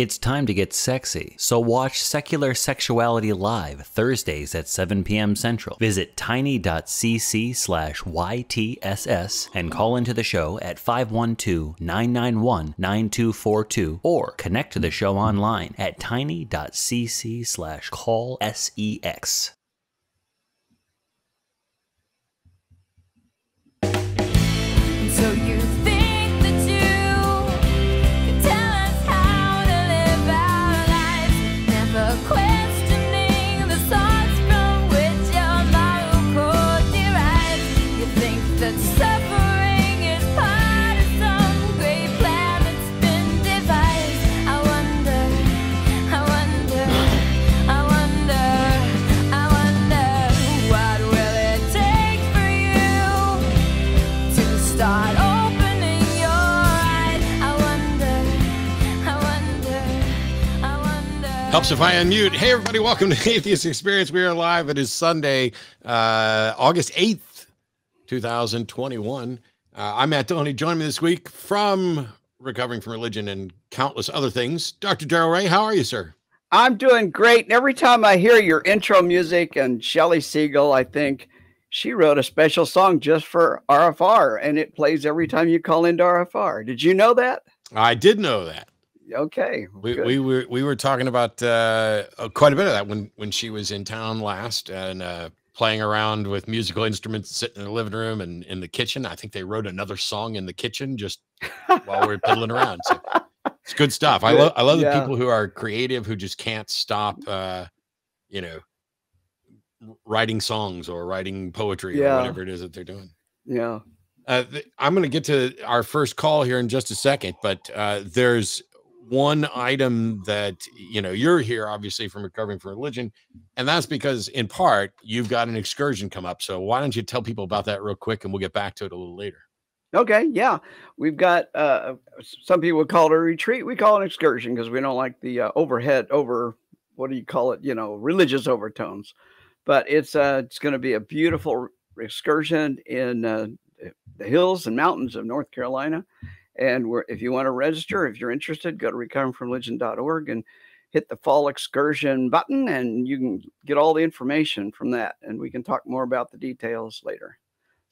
It's time to get sexy, so watch Secular Sexuality Live Thursdays at 7 p.m. Central. Visit tiny.cc/YTSS and call into the show at 512-991-9242 or connect to the show online at tiny.cc/callsex. So you think that you can tell us how to live our lives, never questioning the source from which your moral code derives. You think that suffering is part of some great plan that's been devised. I wonder, what will it take for you to start opening your eyes? I wonder. Helps if I unmute. Hey, everybody, welcome to Atheist Experience. We are live. It is Sunday, August 8th, 2021. I'm Matt Dillahunty. Joining me this week from recovering from religion and countless other things, Dr. Darrel Ray. How are you, sir? I'm doing great. And every time I hear your intro music and Shelley Siegel, I think she wrote a special song just for RFR, and it plays every time you call into RFR. Did you know that? I did know that. Okay. We were talking about quite a bit of that when she was in town last and playing around with musical instruments, sitting in the living room and in the kitchen. I think they wrote another song in the kitchen just while we were piddling around. So it's good stuff. I love the people who are creative, who just can't stop, writing songs or writing poetry or whatever it is that they're doing. Yeah. I'm going to get to our first call here in just a second, but there's one item that, you're here obviously from recovering from religion, and that's because in part you've got an excursion come up. So why don't you tell people about that real quick and we'll get back to it a little later. Okay. Yeah. We've got, some people would call it a retreat. We call it an excursion because we don't like the religious overtones. But it's going to be a beautiful excursion in the hills and mountains of North Carolina. And if you want to register, if you're interested, go to recoveringfromreligion.org and hit the fall excursion button, and you can get all the information from that. And we can talk more about the details later.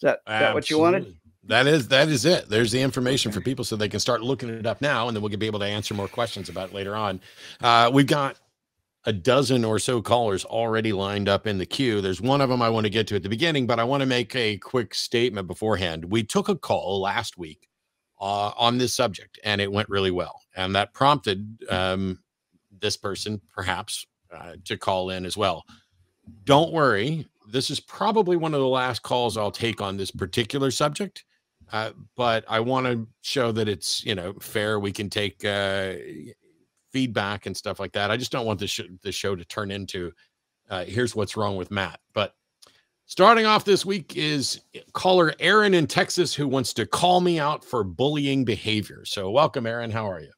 Is that what you wanted? That is it. There's the information for people so they can start looking it up now, and then we'll be able to answer more questions about it later on. We've got a dozen or so callers already lined up in the queue. There's one of them I want to get to at the beginning, but I want to make a quick statement beforehand. We took a call last week on this subject, and it went really well. And that prompted this person perhaps to call in as well. Don't worry. This is probably one of the last calls I'll take on this particular subject. But I want to show that it's, fair. We can take feedback and stuff like that. I just don't want the show to turn into here's what's wrong with Matt. But starting off this week is caller Aaron in Texas, who wants to call me out for bullying behavior. So welcome, Aaron. How are you?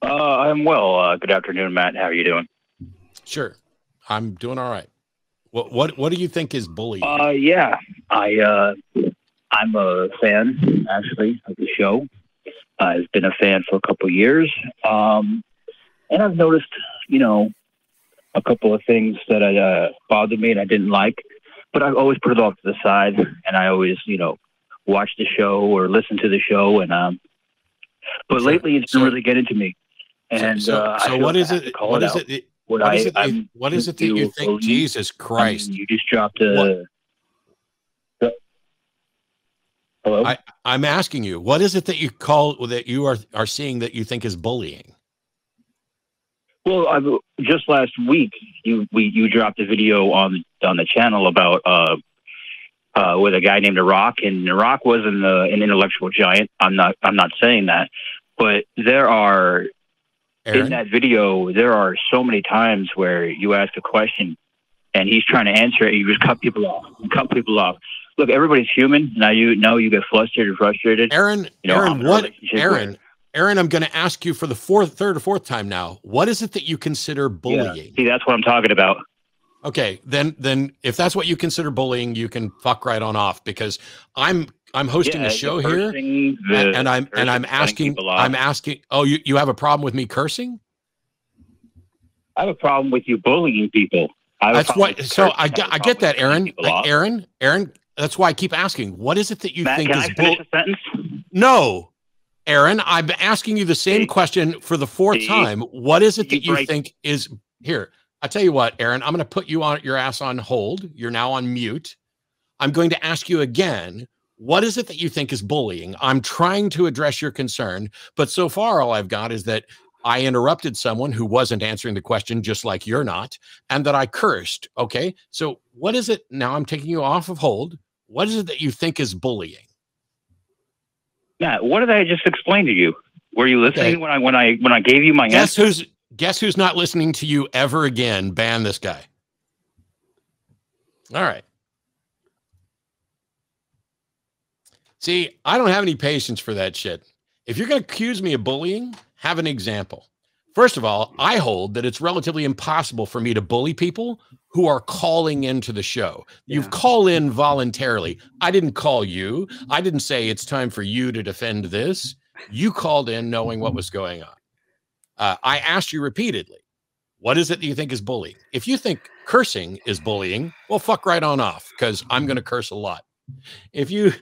I'm well. Good afternoon, Matt. How are you doing? Sure. I'm doing all right. What do you think is bullying? Yeah, I'm a fan actually of the show. I've been a fan for a couple of years. And I've noticed, a couple of things that bothered me and I didn't like, but I've always put it off to the side, and I always, watch the show or listen to the show. And, but lately it's been really getting to me. And, so what is it? What is it? What is it that you think? Jesus Christ! You just dropped a. Hello. I'm asking you, what is it that you are seeing that you think is bullying? Well, just last week you dropped a video on the channel about with a guy named Iraq, and Iraq was an intellectual giant. I'm not saying that, but there are. Aaron? In that video, there are so many times where you ask a question and he's trying to answer it, and you just cut people off. Look, everybody's human. Now you get flustered and frustrated. Aaron, I'm going to ask you for the third or fourth time now. What is it that you consider bullying? Yeah. See, that's what I'm talking about. Okay, then if that's what you consider bullying, you can fuck right on off, because I'm I'm hosting a show here, and I'm asking. Oh, you have a problem with me cursing? I have a problem with you bullying people. That's what. So I get that, Aaron. Aaron. That's why I keep asking. What is it that you think is finish a sentence? No, Aaron. I'm asking you the same question for the fourth time. What is it that you think is here? I'll tell you what, Aaron. I'm going to put you on your ass on hold. You're now on mute. I'm going to ask you again. What is it that you think is bullying? I'm trying to address your concern, but so far all I've got is that I interrupted someone who wasn't answering the question, just like you're not, and that I cursed. Okay. So what is it? Now I'm taking you off of hold. What is it that you think is bullying? Matt, what did I just explain to you? Were you listening when I gave you my answer? Guess who's not listening to you ever again? Ban this guy. All right. See, I don't have any patience for that shit. If you're going to accuse me of bullying, have an example. First of all, I hold that it's relatively impossible for me to bully people who are calling into the show. You've called in voluntarily. I didn't call you. I didn't say it's time for you to defend this. You called in knowing what was going on. I asked you repeatedly, what is it that you think is bullying? If you think cursing is bullying, well, fuck right on off, because I'm going to curse a lot. If you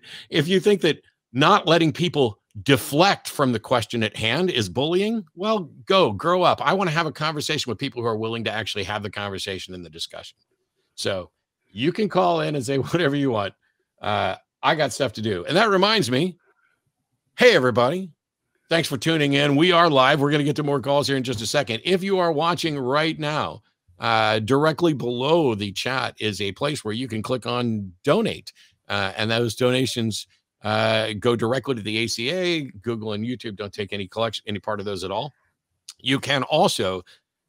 think that not letting people deflect from the question at hand is bullying, well, grow up. I want to have a conversation with people who are willing to actually have the conversation and the discussion. So you can call in and say whatever you want. I got stuff to do. And that reminds me, hey, everybody, thanks for tuning in. We are live. We're going to get to more calls here in just a second. If you are watching right now, directly below the chat is a place where you can click on donate. And those donations go directly to the ACA. Google and YouTube don't take any part of those at all. You can also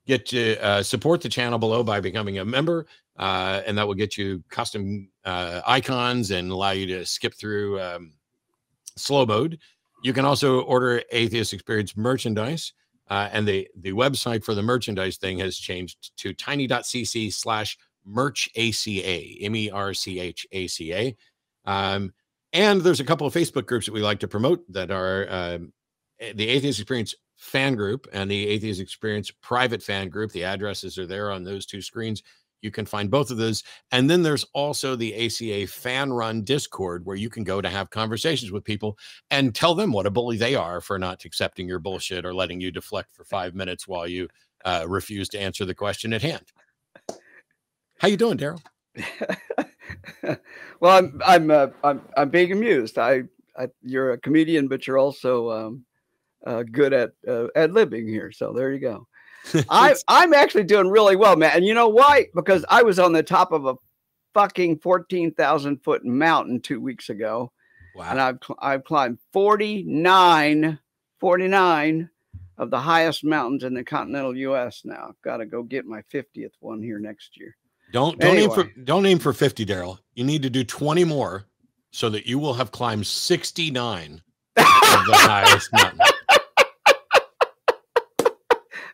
get to support the channel below by becoming a member, and that will get you custom icons and allow you to skip through slow mode. You can also order Atheist Experience merchandise, and the website for the merchandise thing has changed to tiny.cc/merchaca, MERCHACA. And there's a couple of Facebook groups that we like to promote that are the Atheist Experience fan group and the Atheist Experience private fan group. The addresses are there on those two screens. You can find both of those. And then there's also the ACA fan run Discord, where you can go to have conversations with people and tell them what a bully they are for not accepting your bullshit or letting you deflect for 5 minutes while you refuse to answer the question at hand. How you doing, Darrell? Well, I'm being amused. You're a comedian, but you're also good at living here. So there you go. I'm actually doing really well, man. And you know why? Because I was on the top of a fucking 14,000-foot mountain 2 weeks ago. Wow. And I've climbed 49 of the highest mountains in the continental U.S. now. Got to go get my 50th one here next year. Don't aim for 50, Darrell. You need to do 20 more so that you will have climbed 69 of the highest mountain.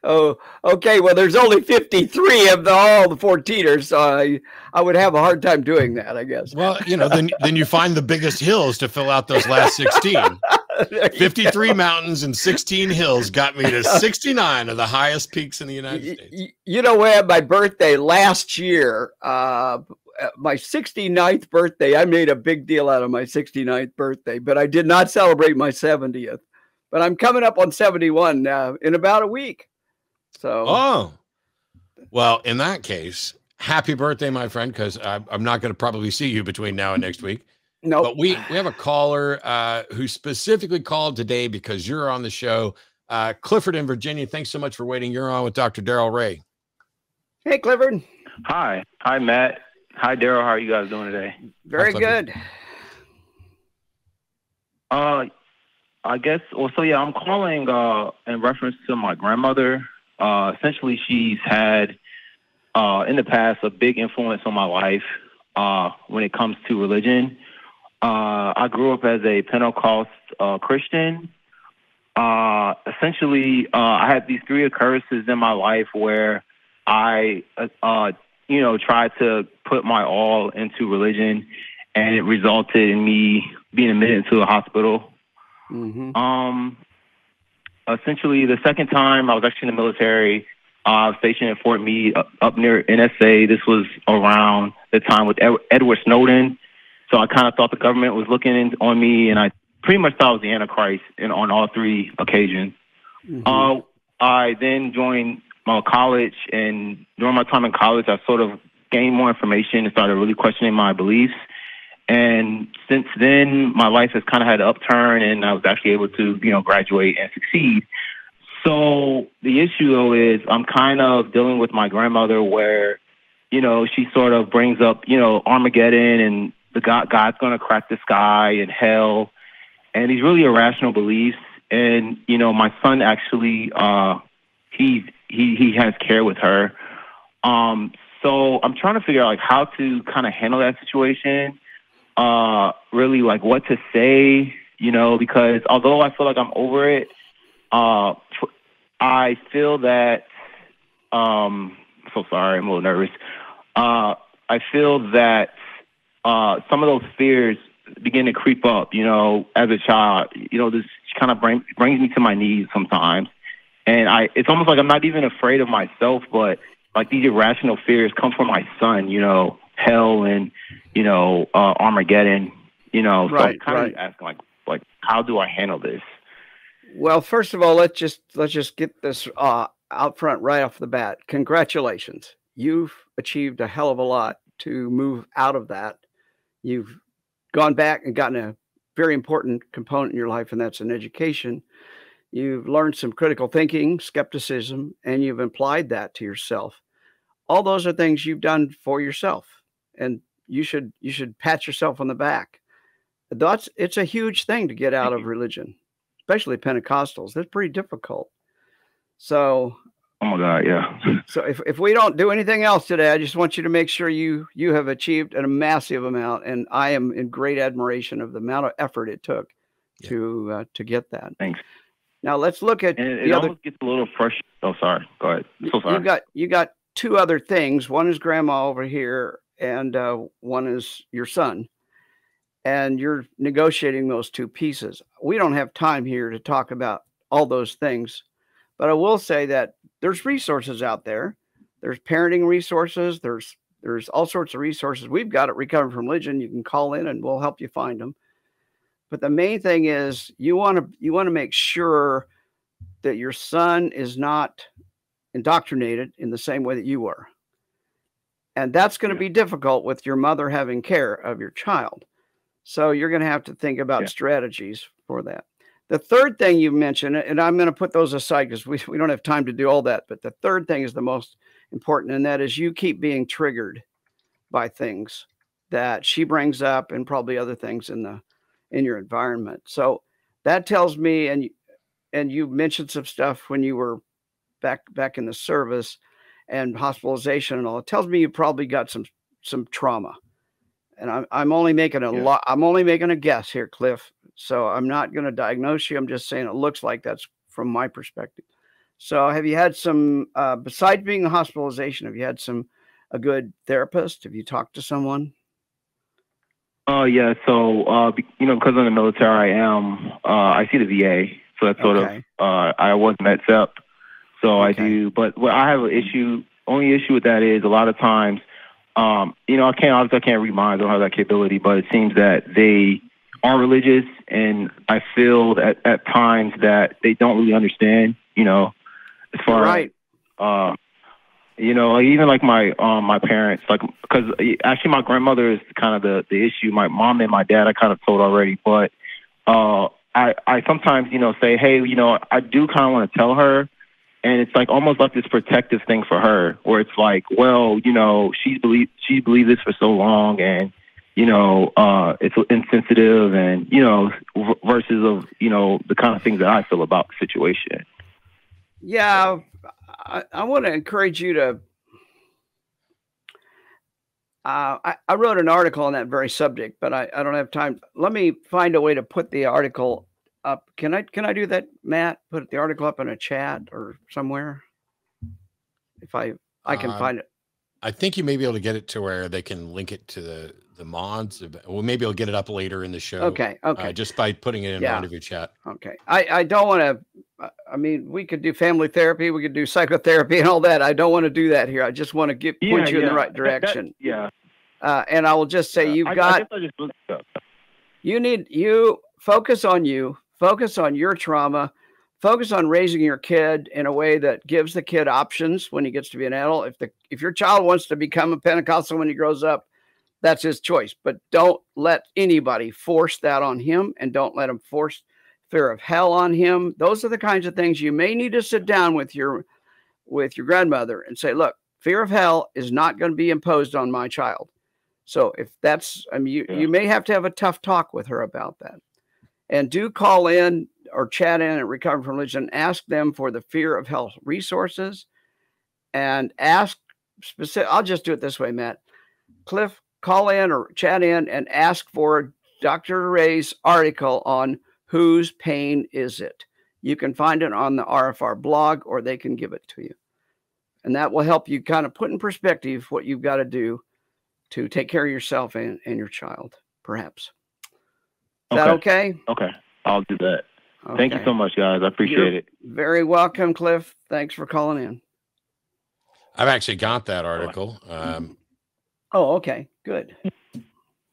Oh, okay. Well, there's only 53 of all the 14ers, so I would have a hard time doing that, I guess. Well, then you find the biggest hills to fill out those last 16. 53 mountains and 16 hills got me to 69 of the highest peaks in the United States. You know what? My birthday last year, my 69th birthday, I made a big deal out of my 69th birthday, but I did not celebrate my 70th. But I'm coming up on 71 in about a week. So, well, in that case, happy birthday, my friend, because I'm not going to probably see you between now and next week. No, but we have a caller who specifically called today because you're on the show. Clifford in Virginia, thanks so much for waiting. You're on with Dr. Darrel Ray. Hey, Clifford. Hi, Matt. Hi, Darrell. How are you guys doing today? Very good. I guess. Well, so yeah, I'm calling in reference to my grandmother. Essentially, she's had in the past a big influence on my life when it comes to religion. I grew up as a Pentecost Christian. Essentially, I had these three occurrences in my life where I, tried to put my all into religion, and it resulted in me being admitted to a hospital. Mm-hmm. Essentially, the second time I was actually in the military. I was stationed at Fort Meade up near NSA. This was around the time with Edward Snowden. So I kind of thought the government was looking on me, and I pretty much thought I was the Antichrist on all three occasions. Mm-hmm. I then joined college, and during my time in college, I sort of gained more information and started really questioning my beliefs. And since then, my life has kind of had an upturn, and I was actually able to, graduate and succeed. So the issue, though, is I'm kind of dealing with my grandmother where, she sort of brings up, Armageddon and God's going to crack the sky and hell and these really irrational beliefs. And, my son actually, he has care with her. So I'm trying to figure out like how to kind of handle that situation. Really like what to say, because although I feel like I'm over it, I feel that, so sorry, I'm a little nervous. I feel that some of those fears begin to creep up, as a child. This kind of brings me to my knees sometimes. And it's almost like I'm not even afraid of myself, but like these irrational fears come from my son, hell and, Armageddon, so Right, I'm kind of asking like, how do I handle this? Well, first of all, let's just get this out front right off the bat. Congratulations. You've achieved a hell of a lot to move out of that. You've gone back and gotten a very important component in your life, and that's an education. You've learned some critical thinking, skepticism, and you've applied that to yourself. All those are things you've done for yourself, and you should pat yourself on the back. It's a huge thing to get out of religion, especially Pentecostals. That's pretty difficult. So, oh my God, yeah. So if we don't do anything else today, I just want you to make sure you have achieved a massive amount, and I am in great admiration of the amount of effort it took to get that. Thanks. Now let's look at it almost gets a little frustrating. Oh, sorry. Go ahead. So sorry. You got two other things. One is grandma over here, and one is your son. And you're negotiating those two pieces. We don't have time here to talk about all those things, but I will say that there's resources out there. There's parenting resources. There's all sorts of resources. We've got at Recover from Religion. You can call in and we'll help you find them. But the main thing is you want to make sure that your son is not indoctrinated in the same way that you were. And that's going to be difficult with your mother having care of your child. So you're going to have to think about strategies for that. The third thing you mentioned, and I'm going to put those aside because we don't have time to do all that, but the third thing is the most important, and that is you keep being triggered by things that she brings up and probably other things in your environment. So that tells me, and you mentioned some stuff when you were back in the service and hospitalization and all. It tells me you probably got some trauma. And I'm only making I'm only making a guess here, Cliff. So I'm not going to diagnose you. I'm just saying it looks like that's from my perspective. So have you had some, besides being a hospitalization, have you had a good therapist? Have you talked to someone? Yeah. So, because I'm in the military, I see the VA. So that's sort of, I was MedSep. So I do, but what I have only issue with that is a lot of times, I can't read minds. I don't have that capability, but it seems that they are religious, and I feel that at times that they don't really understand, as far as, even like my parents, like, because actually my grandmother is kind of the issue. My mom and my dad, I kind of told already, but I sometimes, say, hey, I do kind of want to tell her. And it's like almost like this protective thing for her, where it's like, well, she believed this for so long, and it's insensitive, and versus of the kind of things that I feel about the situation. Yeah, I want to encourage you to. I wrote an article on that very subject, but I don't have time. Let me find a way to put the article up. Can I do that, Matt? Put the article up in a chat or somewhere. If I can find it. I think you may be able to get it to where they can link it to the mods. Well, maybe I'll get it up later in the show. Okay. Just by putting it in Rendezvous chat. Okay. I don't want to, I mean, we could do family therapy, we could do psychotherapy and all that. I don't want to do that here. I just want to point you in the right direction. And I will just say, you focus on you, focus on your trauma, focus on raising your kid in a way that gives the kid options when he gets to be an adult. If your child wants to become a Pentecostal when he grows up, that's his choice, but don't let anybody force that on him, and don't let him force fear of hell on him. Those are the kinds of things you may need to sit down with your grandmother and say, look, fear of hell is not going to be imposed on my child. So if that's, I mean, you may have to have a tough talk with her about that. And do call in or chat in at Recover from Religion, ask them for the fear of hell resources, and ask specific. I'll just do it this way, Matt. Cliff, call in or chat in and ask for Dr. Ray's article on whose pain is it. You can find it on the RFR blog, or they can give it to you. And that will help you kind of put in perspective what you've got to do to take care of yourself and your child, perhaps. Is that okay? Okay. I'll do that. Okay. Thank you so much, guys. I appreciate it. Very welcome, Cliff. Thanks for calling in. I've actually got that article. Oh, okay. Good.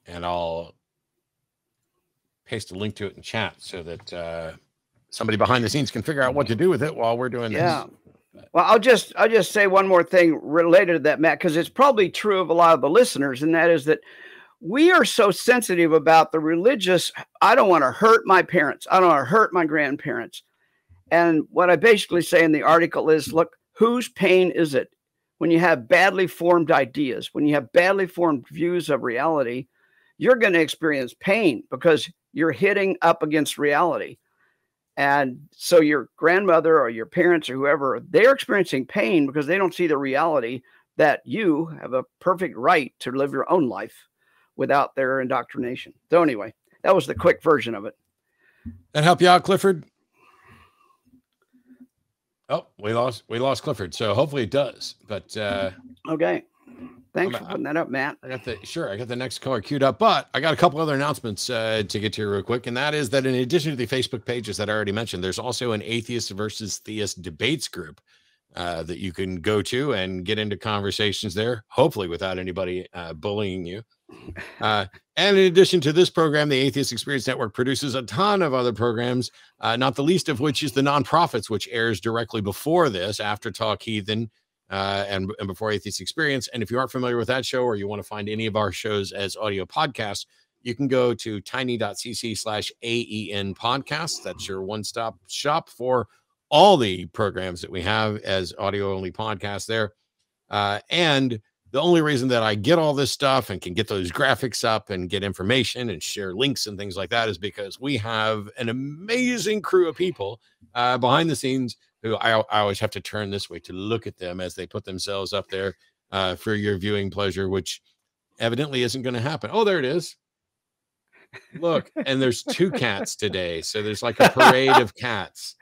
And I'll paste a link to it in chat so that somebody behind the scenes can figure out what to do with it while we're doing this. Well, I'll just say one more thing related to that, Matt, because it's probably true of a lot of the listeners, and that is that we are so sensitive about the religious. I don't want to hurt my parents. I don't want to hurt my grandparents. And what I basically say in the article is, look, whose pain is it? When you have badly formed ideas, when you have badly formed views of reality, you're going to experience pain because you're hitting up against reality. And so your grandmother or your parents or whoever, they're experiencing pain because they don't see the reality that you have a perfect right to live your own life without their indoctrination. So anyway, that was the quick version of it. That help you out, Clifford? Oh, we lost Clifford. So hopefully it does. But okay. Thanks for putting that up, Matt. I got the next caller queued up, but I got a couple other announcements to get to real quick. And that is that in addition to the Facebook pages that I already mentioned, there's also an Atheist versus Theist debates group that you can go to and get into conversations there, hopefully without anybody bullying you. And in addition to this program, the Atheist Experience Network produces a ton of other programs, not the least of which is the Nonprofits, which airs directly before this, after Talk Heathen, and before Atheist Experience. And if you aren't familiar with that show, or you want to find any of our shows as audio podcasts, you can go to tiny.cc/AEN podcasts. That's your one-stop shop for all the programs that we have as audio only podcasts there. And the only reason that I get all this stuff and can get those graphics up and get information and share links and things like that is because we have an amazing crew of people behind the scenes who I always have to turn this way to look at them as they put themselves up there for your viewing pleasure, which evidently isn't going to happen. Oh, there it is. Look, and there's 2 cats today. So there's like a parade of cats.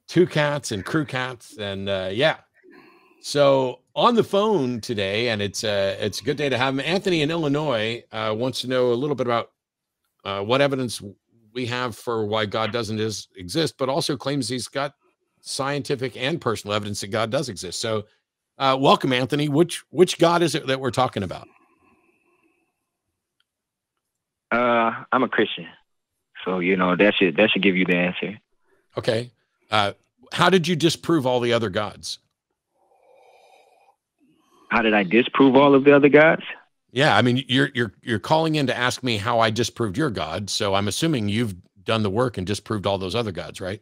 2 cats and crew cats. And yeah. So on the phone today, and it's a good day to have him. Anthony in Illinois wants to know a little bit about what evidence we have for why God doesn't exist, but also claims he's got scientific and personal evidence that God does exist. So welcome, Anthony. Which God is it that we're talking about? I'm a Christian. So, that should give you the answer. Okay. How did you disprove all the other gods? How did I disprove all of the other gods? Yeah, I mean, you're calling in to ask me how I disproved your God, so I'm assuming you've done the work and disproved all those other gods, right?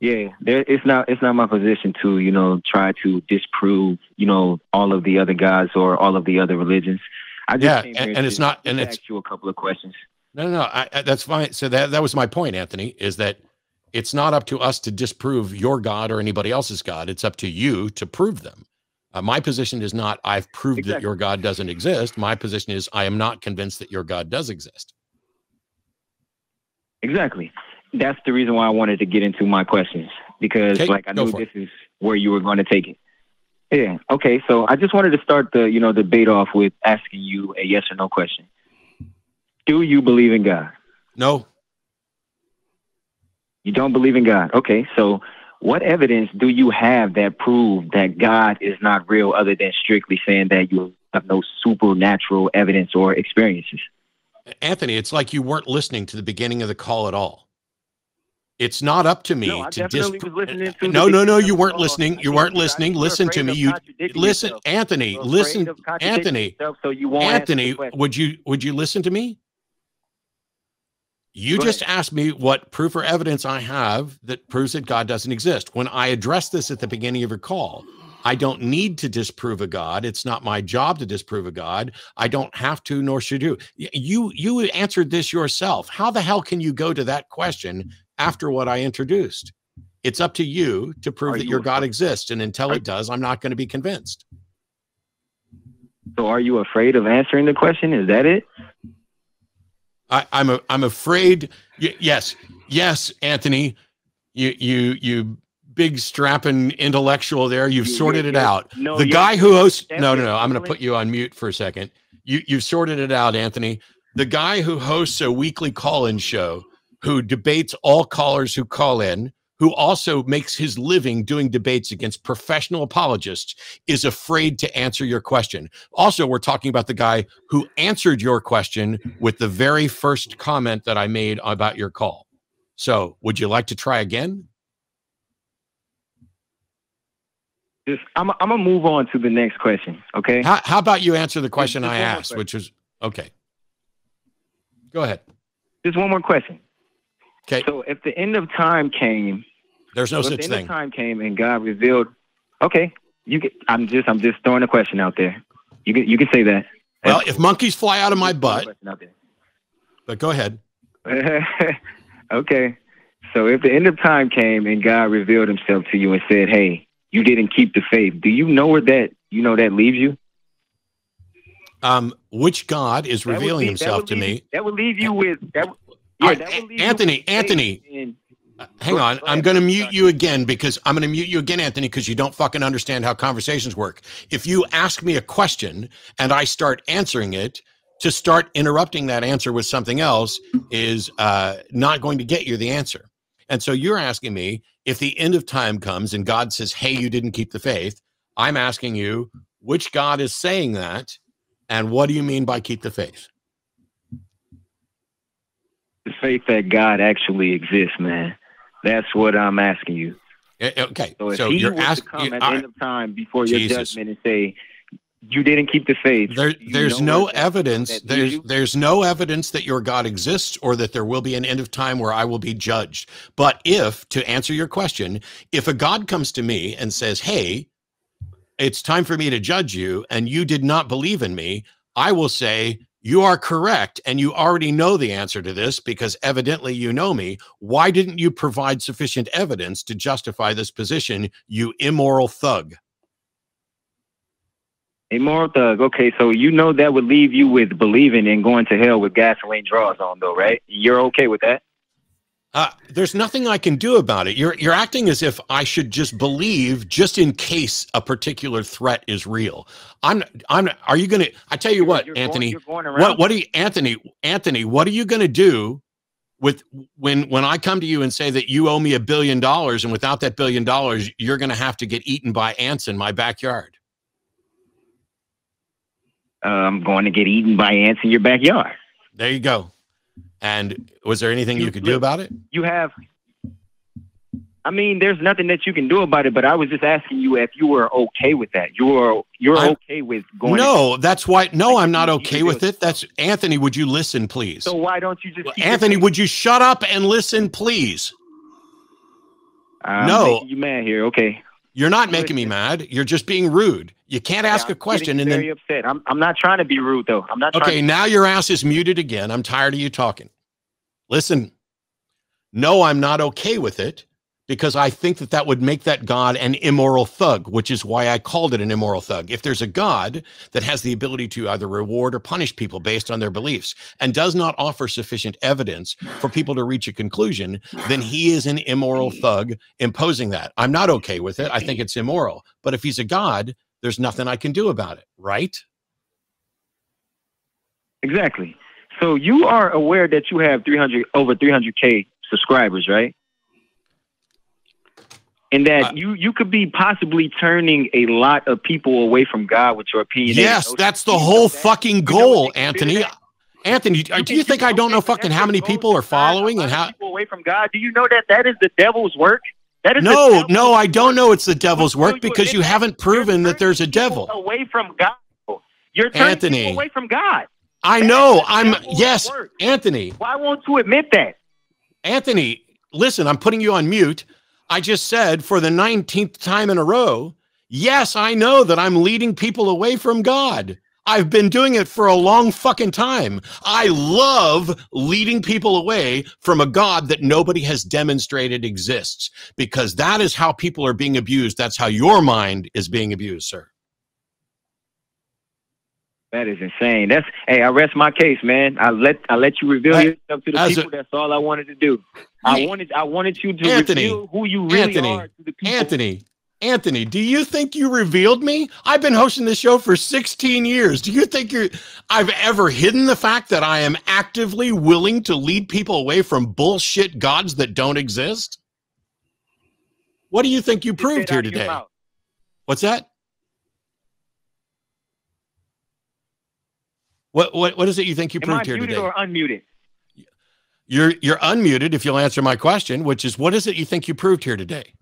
Yeah, it's not my position to try to disprove all of the other gods or all of the other religions. I just came here and it's not, and it's ask you a couple of questions. No, that's fine. So that was my point, Anthony, is that it's not up to us to disprove your God or anybody else's God. It's up to you to prove them. My position is not, I've proved that your God doesn't exist. My position is, I am not convinced that your God does exist. Exactly. That's the reason why I wanted to get into my questions, because I knew this is where you were going to take it. Yeah. Okay. So I just wanted to start the, debate off with asking you a yes or no question. Do you believe in God? No. You don't believe in God. Okay. So what evidence do you have that prove that God is not real other than strictly saying that you have no supernatural evidence or experiences? Anthony, it's like you weren't listening to the beginning of the call at all. It's not up to me I to definitely was listening to No, you weren't listening. You weren't listening. Listen to me. You listen, Anthony, listen, Anthony, so you won't Anthony, would you listen to me? You just asked me what proof or evidence I have that proves that God doesn't exist. When I addressed this at the beginning of your call, I don't need to disprove a God. It's not my job to disprove a God. I don't have to, nor should you. You answered this yourself. How the hell can you go to that question after what I introduced? It's up to you to prove that your God exists. And until it does, I'm not going to be convinced. So are you afraid of answering the question? Is that it? I'm afraid. Yes, Anthony, you big strapping intellectual there. You've sorted it out. The guy who hosts. No. I'm going to put you on mute for a second. You've sorted it out, Anthony. The guy who hosts a weekly call-in show, who debates all callers who call in, who also makes his living doing debates against professional apologists, is afraid to answer your question. Also, we're talking about the guy who answered your question with the very first comment that I made about your call. So would you like to try again? I'm going to move on to the next question, okay? How about you answer the question I asked, which was, okay. Go ahead. Just one more question. Okay. So if the end of time came, there's no such thing. If the end of time came and God revealed, okay, I'm just throwing a question out there. You can say that. Well, if monkeys fly out of my butt, but go ahead. Okay. So if the end of time came and God revealed himself to you and said, hey, you didn't keep the faith, do you know where that leaves you? Which God is revealing himself to me? That would leave you with that. Anthony, hang on. I'm going to mute you again because Anthony, because you don't fucking understand how conversations work. If you ask me a question and I start answering it, to start interrupting that answer with something else is not going to get you the answer. And so you're asking me, if the end of time comes and God says, hey, you didn't keep the faith, I'm asking you, which God is saying that? And what do you mean by keep the faith? The faith that God actually exists, man. That's what I'm asking you. Okay. So if you're asking, come at the end of time before your judgment and say, you didn't keep the faith. There's no evidence. There's no evidence that your God exists or that there will be an end of time where I will be judged. But to answer your question, if a God comes to me and says, hey, it's time for me to judge you, and you did not believe in me, I will say, you are correct, and you already know the answer to this because evidently you know me. Why didn't you provide sufficient evidence to justify this position, you immoral thug? Immoral thug. Okay, so you know that would leave you with believing and going to hell with gasoline draws on, though, right? You're okay with that? There's nothing I can do about it. You're acting as if I should just believe just in case a particular threat is real. Are you going to, I tell you what, Anthony, what do you, Anthony, what are you going to do with when I come to you and say that you owe me $1 billion and without that $1 billion, you're going to have to get eaten by ants in my backyard? I'm going to get eaten by ants in your backyard. There you go. And was there anything you could do about it? I mean, there's nothing that you can do about it, but I was just asking you if you were okay with that. You're okay with going. No, that's why. No, I'm not okay with it. That's Anthony. Would you listen, please? So why don't you just Anthony, would you shut up and listen, please? I'm making you mad here. Okay. You're not making me mad. You're just being rude. You can't ask a question and then very upset. I'm not trying to be rude though. I'm not. Okay, now your ass is muted again. I'm tired of you talking. Listen. No, I'm not okay with it, because I think that that would make that God an immoral thug, which is why I called it an immoral thug. If there's a God that has the ability to either reward or punish people based on their beliefs and does not offer sufficient evidence for people to reach a conclusion, then he is an immoral thug imposing that. I'm not okay with it. I think it's immoral. But if he's a God, there's nothing I can do about it, right? Exactly. So you are aware that you have over 300K subscribers, right? And that you could be possibly turning a lot of people away from God with your opinion. Yes, that's the whole fucking goal, Anthony. Anthony, do you think I don't know fucking how many people are following and how people away from God? Do you know that that is the devil's work? That is no, I don't know it's the devil's work because you haven't proven that there's a devil. Away from God. You're turning people away from God. I know. Yes, Anthony. Why won't you admit that? Anthony, listen, I'm putting you on mute. I just said for the 19th time in a row, yes, I know that I'm leading people away from God. I've been doing it for a long fucking time. I love leading people away from a God that nobody has demonstrated exists, because that is how people are being abused. That's how your mind is being abused, sir. That is insane. Hey, I rest my case, man. I let you reveal yourself to the people. That's all I wanted to do. I wanted you to reveal who you really are to the people. Anthony, do you think you revealed me? I've been hosting this show for 16 years. Do you think I've ever hidden the fact that I am actively willing to lead people away from bullshit gods that don't exist? What do you think you proved here today? What's that? What is it you think you proved here today? Am I muted or unmuted? You're unmuted if you'll answer my question, which is, what is it you think you proved here today?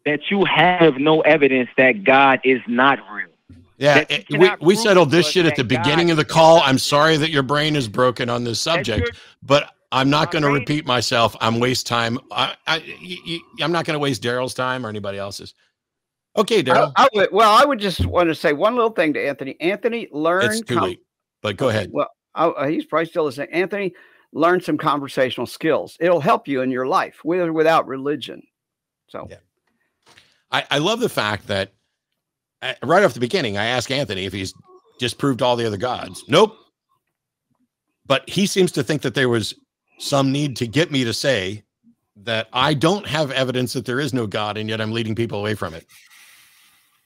That you have no evidence that God is not real. Yeah, we settled this shit at the beginning of the call. I'm sorry that your brain is broken on this subject, but I'm not going to repeat myself. I'm waste time. I'm not going to waste Darrel's time or anybody else's. Okay, Darrel. I would just want to say one little thing to Anthony. Anthony, learn. It's too late, but go ahead. Well, he's probably still listening. Anthony, learn some conversational skills. It'll help you in your life, with or without religion. So, yeah. I love the fact that right off the beginning, I asked Anthony if he's disproved all the other gods. Nope. But he seems to think that there was some need to get me to say that I don't have evidence that there is no God, and yet I'm leading people away from it.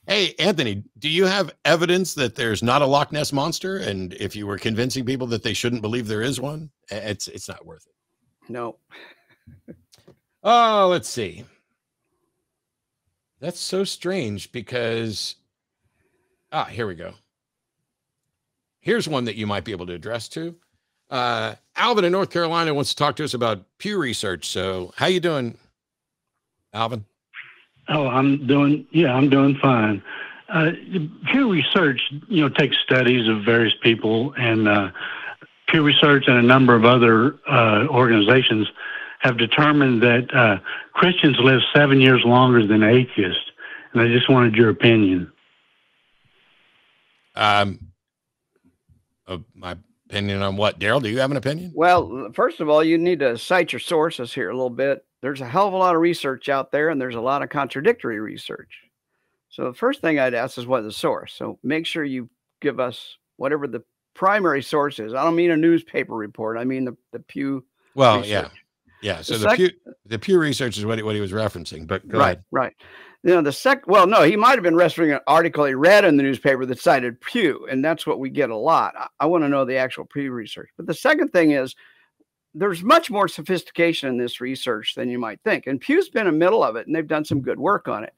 Hey, Anthony, do you have evidence that there's not a Loch Ness monster? And if you were convincing people that they shouldn't believe there is one, it's not worth it. No. Oh, let's see. That's so strange because, here we go. Here's one that you might be able to address to. Alvin in North Carolina wants to talk to us about Pew Research. So how you doing, Alvin? Oh, I'm doing fine. Pew Research, takes studies of various people, and Pew Research and a number of other organizations have determined that Christians live 7 years longer than atheists. And I just wanted your opinion. My opinion on what? Darrel, do you have an opinion? Well, first of all, you need to cite your sources here a little bit. There's a hell of a lot of research out there, and there's a lot of contradictory research. So the first thing I'd ask is, what is the source? So make sure you give us whatever the primary source is. I don't mean a newspaper report. I mean the Pew research. Yeah. So the Pew Research is what he was referencing, but go ahead. Right. No, he might have been referencing an article he read in the newspaper that cited Pew, and that's what we get a lot. I want to know the actual Pew research. But the second thing is, there's much more sophistication in this research than you might think. And Pew's been in the middle of it, and they've done some good work on it.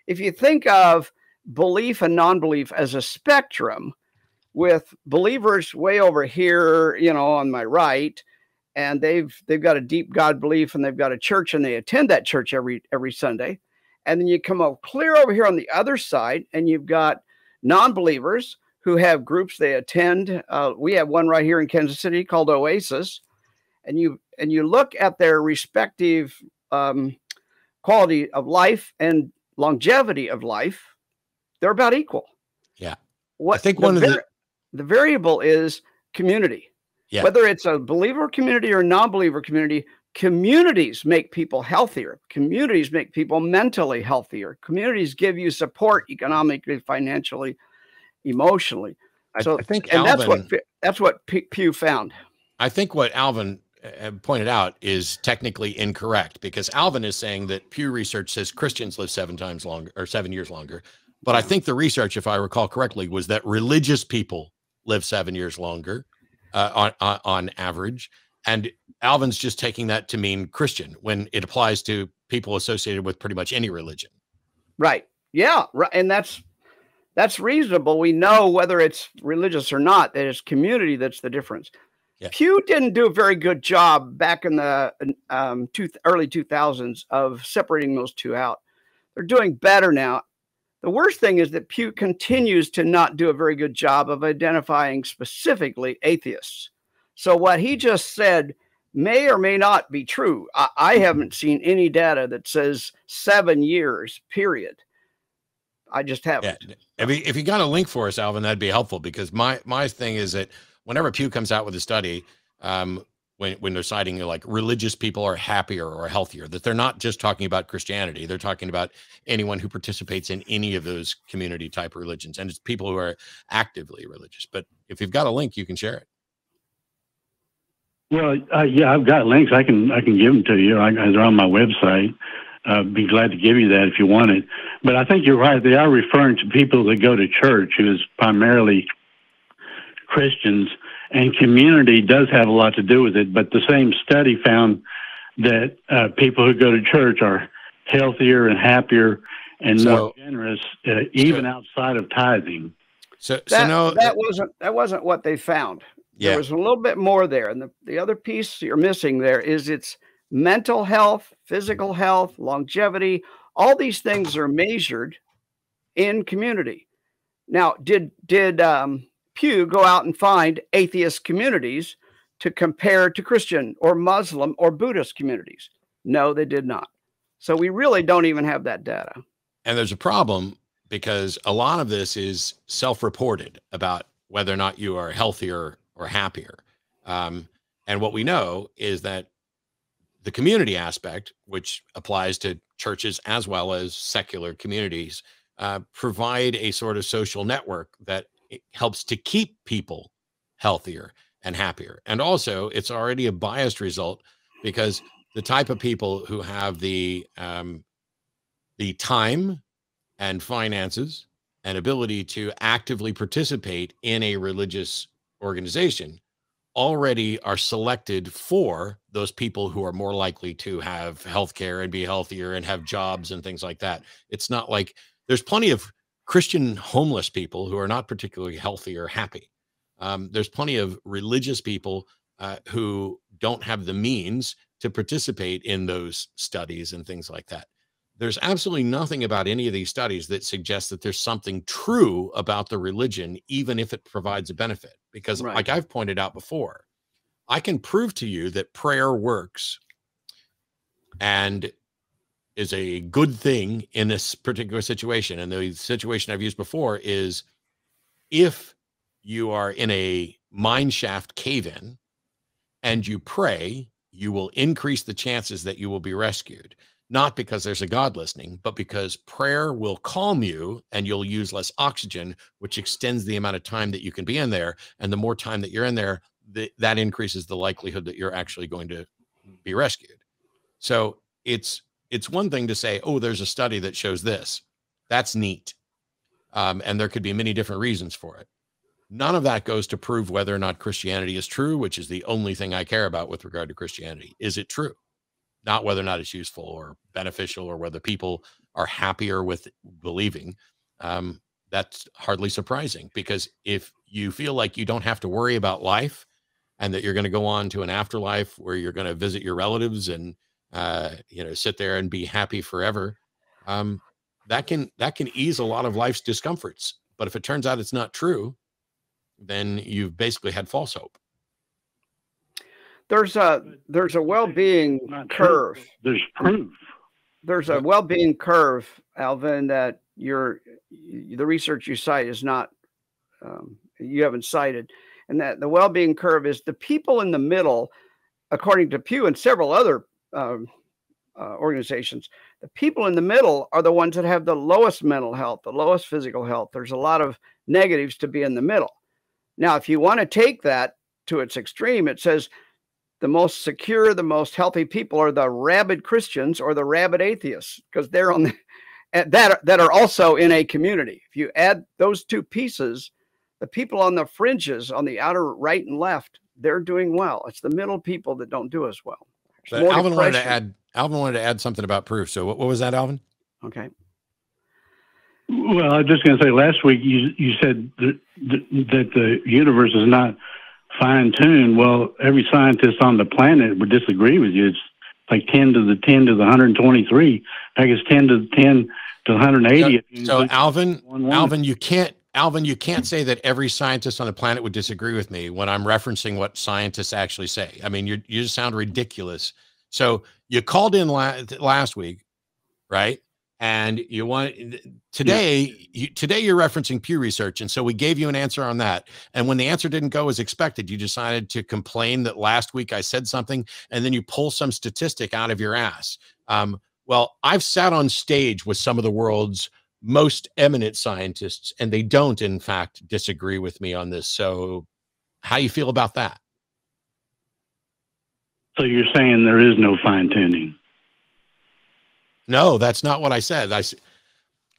If you think of belief and non-belief as a spectrum, with believers way over here, on my right, and they've got a deep God belief, and they've got a church, and they attend that church every Sunday. And then you come up clear over here on the other side, and you've got non-believers who have groups they attend. We have one right here in Kansas City called Oasis. And you look at their respective quality of life and longevity of life, they're about equal. Yeah. I think the variable is community. Yeah. Whether it's a believer community or non-believer community, Communities make people healthier. Communities make people mentally healthier. Communities give you support economically, financially, emotionally. So I think and Alvin, that's what Pew found. I think what Alvin pointed out is technically incorrect, because Alvin is saying that Pew Research says Christians live 7 times longer or 7 years longer. But I think the research, if I recall correctly, was that religious people live 7 years longer on average. And Alvin's just taking that to mean Christian when it applies to people associated with pretty much any religion. Right. Yeah. Right. And that's reasonable. We know whether it's religious or not, that it's community that's the difference. Yeah. Pew didn't do a very good job back in the early 2000s of separating those two out. They're doing better now. The worst thing is that Pew continues to not do a very good job of identifying specifically atheists. So what he just said may or may not be true. I haven't seen any data that says 7 years, period. I just haven't. Yeah. If you got a link for us, Alvin, that'd be helpful, because my thing is that whenever Pew comes out with a study, when they're citing like religious people are happier or healthier, that they're not just talking about Christianity. They're talking about anyone who participates in any of those community type religions. And it's people who are actively religious. But if you've got a link, you can share it. Well, yeah, I've got links. I can give them to you. They're on my website. Be glad to give you that if you want it. But I think you're right. They are referring to people that go to church, who is primarily Christians, and community does have a lot to do with it. But the same study found that people who go to church are healthier and happier and more generous, even outside of tithing. That wasn't what they found. Yeah. There was a little bit more there. And the other piece you're missing there is it's mental health, physical health, longevity. All these things are measured in community. Now, did Pew go out and find atheist communities to compare to Christian or Muslim or Buddhist communities? No, they did not. So we really don't even have that data. And there's a problem, because a lot of this is self-reported about whether or not you are healthier or happier. And what we know is that the community aspect, which applies to churches as well as secular communities, provide a sort of social network that helps to keep people healthier and happier. And also, it's already a biased result, because the type of people who have the time and finances and ability to actively participate in a religious organization already are selected for those people who are more likely to have healthcare and be healthier and have jobs and things like that. It's not like there's plenty of Christian homeless people who are not particularly healthy or happy. There's plenty of religious people who don't have the means to participate in those studies and things like that. There's absolutely nothing about any of these studies that suggests that there's something true about the religion, even if it provides a benefit. Because like I've pointed out before, I can prove to you that prayer works and is a good thing in this particular situation. And the situation I've used before is, if you are in a mine shaft cave-in and you pray, you will increase the chances that you will be rescued. Not because there's a God listening, but because prayer will calm you and you'll use less oxygen, which extends the amount of time that you can be in there. And the more time that you're in there, that increases the likelihood that you're actually going to be rescued. So it's one thing to say, oh, there's a study that shows this. That's neat. And there could be many different reasons for it. None of that goes to prove whether or not Christianity is true, which is the only thing I care about with regard to Christianity. Is it true? Not whether or not it's useful or beneficial, or whether people are happier with believing. That's hardly surprising, because if you feel like you don't have to worry about life and that you're going to go on to an afterlife where you're going to visit your relatives and, sit there and be happy forever, that can ease a lot of life's discomforts. But if it turns out it's not true, then you've basically had false hope. There's a well-being curve. There's proof. There's a well-being curve, Alvin, that the research you cite is not, you haven't cited. And that the well-being curve is the people in the middle according to Pew and several other organizations, the people in the middle are the ones that have the lowest mental health, the lowest physical health. There's a lot of negatives to be in the middle. Now, if you want to take that to its extreme, it says the most secure, the most healthy people are the rabid Christians or the rabid atheists, because they're on the, that are also in a community. If you add those two pieces, the people on the fringes, on the outer right and left, they're doing well. It's the middle people that don't do as well. But Alvin wanted to add something about proof. So what was that, Alvin? Okay. Well, I was just going to say, last week you said that the universe is not fine-tuned. Well, every scientist on the planet would disagree with you. It's like 10 to the 10 to the 123. I guess 10 to the 10 to the 180. So Alvin, you can't say that every scientist on the planet would disagree with me when I'm referencing what scientists actually say. I mean, you just sound ridiculous. So you called in last week, right? And you want today you're referencing Pew Research. And so we gave you an answer on that. And when the answer didn't go as expected, you decided to complain that last week I said something, and then you pull some statistic out of your ass. Well, I've sat on stage with some of the world's most eminent scientists, and they don't, in fact, disagree with me on this. So how you feel about that? So you're saying there is no fine tuning? No, that's not what I said.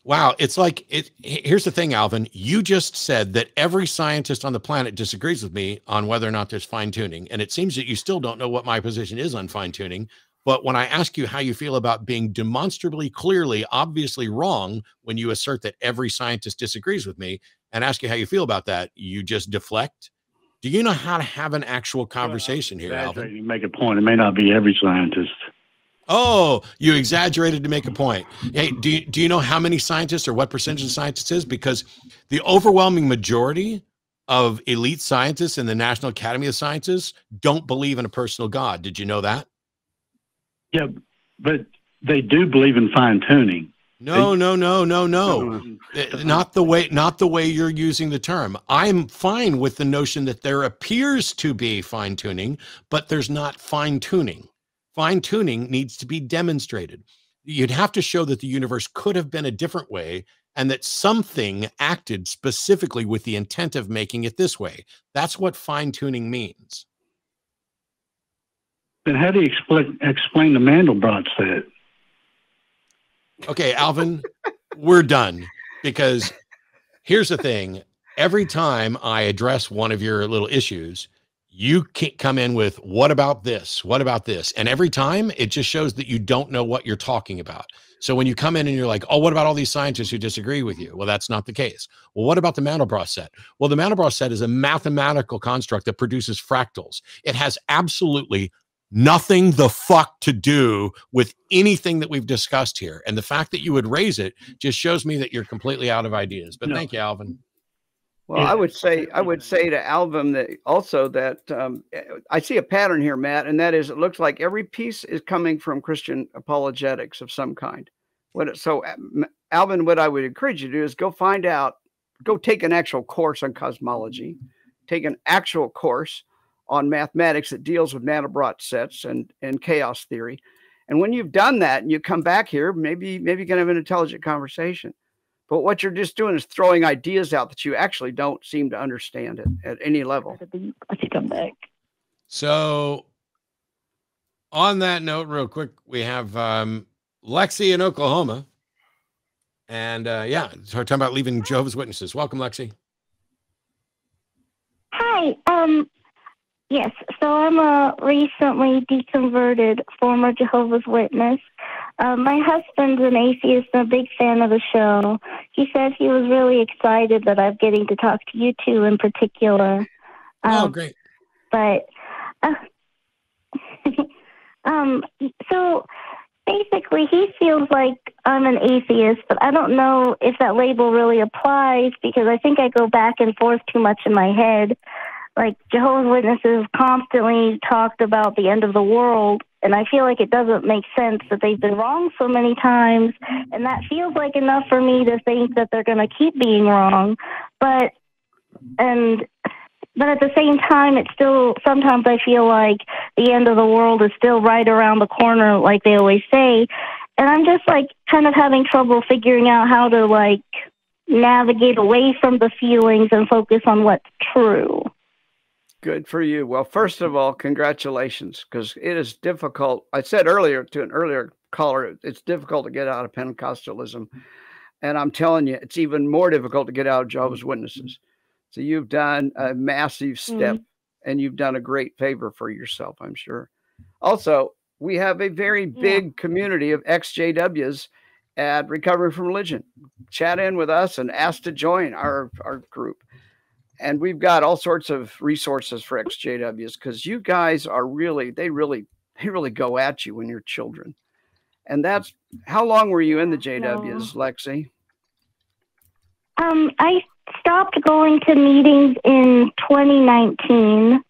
Wow. It's like, here's the thing, Alvin, you just said that every scientist on the planet disagrees with me on whether or not there's fine tuning. And it seems that you still don't know what my position is on fine tuning. But when I ask you how you feel about being demonstrably, clearly, obviously wrong, when you assert that every scientist disagrees with me, and ask you how you feel about that, you just deflect. Do you know how to have an actual conversation here, Alvin? You make a point. It may not be every scientist. Oh, you exaggerated to make a point. Hey, do you know how many scientists or what percentage of scientists is? Because the overwhelming majority of elite scientists in the National Academy of Sciences don't believe in a personal God. Did you know that? Yeah, but they do believe in fine tuning. No. Not the way you're using the term. I'm fine with the notion that there appears to be fine tuning, but there's not fine tuning. Fine tuning needs to be demonstrated. You'd have to show that the universe could have been a different way and that something acted specifically with the intent of making it this way. That's what fine tuning means. Then how do you explain the Mandelbrot set? Okay, Alvin, we're done, because here's the thing. Every time I address one of your little issues, you can't come in with, what about this? What about this? And every time it just shows that you don't know what you're talking about. So when you come in and you're like, oh, what about all these scientists who disagree with you? Well, that's not the case. Well, what about the Mandelbrot set? Well, the Mandelbrot set is a mathematical construct that produces fractals. It has absolutely nothing the fuck to do with anything that we've discussed here. And the fact that you would raise it just shows me that you're completely out of ideas. But thank you, Alvin. Well, I would say to Alvin that also that I see a pattern here, Matt, and that is it looks like every piece is coming from Christian apologetics of some kind. So, Alvin, what I would encourage you to do is go take an actual course on cosmology, take an actual course on mathematics that deals with Mandelbrot sets and chaos theory. And when you've done that and you come back here, maybe you can have an intelligent conversation. But what you're just doing is throwing ideas out that you actually don't seem to understand it at any level. I should come back. So on that note, real quick, we have Lexi in Oklahoma. And yeah, so we're talking about leaving Jehovah's Witnesses. Welcome, Lexi. Hi. Yes, so I'm a recently deconverted former Jehovah's Witness. My husband's an atheist and a big fan of the show. He said he was really excited that I'm getting to talk to you two in particular. Oh, great. But, so basically he feels like I'm an atheist, but I don't know if that label really applies because I think I go back and forth too much in my head. Like Jehovah's Witnesses constantly talked about the end of the world, and I feel like it doesn't make sense that they've been wrong so many times, and that feels like enough for me to think that they're going to keep being wrong. But, and but at the same time, it's still, sometimes I feel like the end of the world is still right around the corner, like they always say. And I'm just like kind of having trouble figuring out how to like navigate away from the feelings and focus on what's true. Good for you. Well, first of all, congratulations, because it is difficult. I said earlier to an earlier caller, it's difficult to get out of Pentecostalism. And I'm telling you, it's even more difficult to get out of Jehovah's Witnesses. So you've done a massive step, and you've done a great favor for yourself, I'm sure. Also, we have a very big community of ex-JWs at Recovering from Religion. Chat in with us and ask to join our group. And we've got all sorts of resources for ex-JWs, because you guys are really, they really go at you when you're children. And that's, how long were you in the JWs, Lexi? I stopped going to meetings in 2019.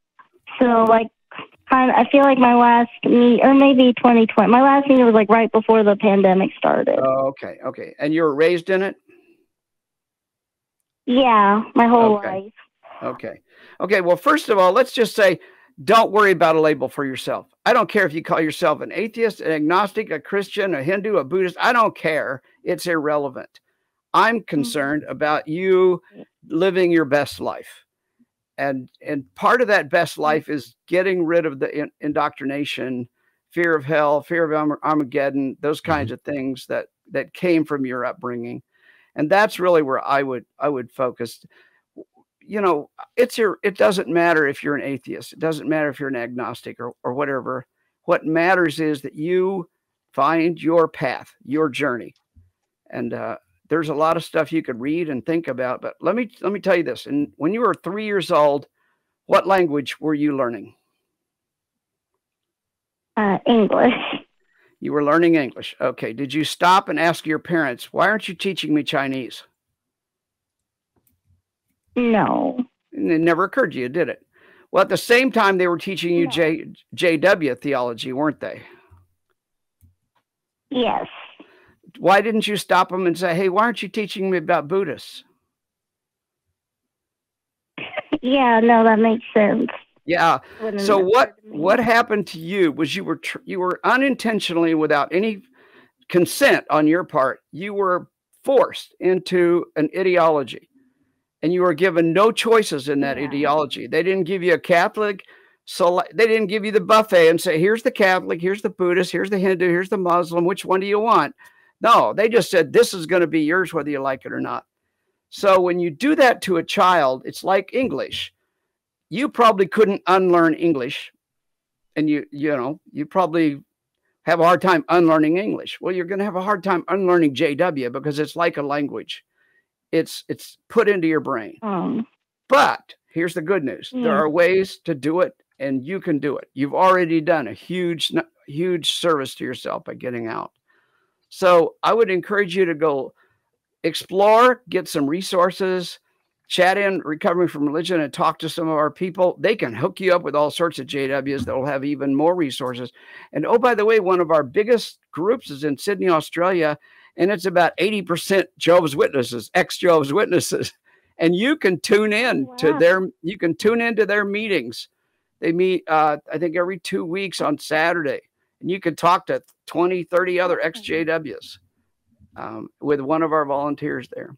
So like, I feel like my last meet, or maybe 2020, my last meeting was like right before the pandemic started. Oh, okay. Okay. And you were raised in it? Yeah, my whole life. Okay. Okay. Well, first of all, let's just say, don't worry about a label for yourself. I don't care if you call yourself an atheist, an agnostic, a Christian, a Hindu, a Buddhist. I don't care. It's irrelevant. I'm concerned about you living your best life. And part of that best life is getting rid of the indoctrination, fear of hell, fear of Armageddon, those kinds of things that came from your upbringing. And that's really where I would focus. You know, it doesn't matter if you're an atheist. It doesn't matter if you're an agnostic or whatever. What matters is that you find your path, your journey. And there's a lot of stuff you could read and think about, but let me tell you this. And when you were 3 years old, what language were you learning? English. You were learning English. Okay. Did you stop and ask your parents, why aren't you teaching me Chinese? No. And it never occurred to you, did it? Well, at the same time, they were teaching you JW theology, weren't they? Yes. Why didn't you stop them and say, hey, why aren't you teaching me about Buddhists? Yeah, no, that makes sense. Yeah. So what happened to you was you were unintentionally, without any consent on your part, you were forced into an ideology, and you were given no choices in that ideology. They didn't give you a Catholic, so they didn't give you the buffet and say, here's the Catholic, here's the Buddhist, here's the Hindu, here's the Muslim, which one do you want? No, they just said, this is going to be yours, whether you like it or not. So when you do that to a child, it's like English. You probably couldn't unlearn English, and you probably have a hard time unlearning English. Well, you're going to have a hard time unlearning JW, because it's like a language. It's put into your brain. But here's the good news. There are ways to do it, and you can do it. You've already done a huge service to yourself by getting out. So I would encourage you to go explore, get some resources, chat in Recovering from Religion, and talk to some of our people. They can hook you up with all sorts of JWs that will have even more resources. And oh, by the way, one of our biggest groups is in Sydney, Australia, and it's about 80% Jehovah's Witnesses, ex-Jehovah's Witnesses. And you can tune in to their meetings. They meet, I think, every 2 weeks on Saturday. And you can talk to 20, 30 other ex-JWs with one of our volunteers there.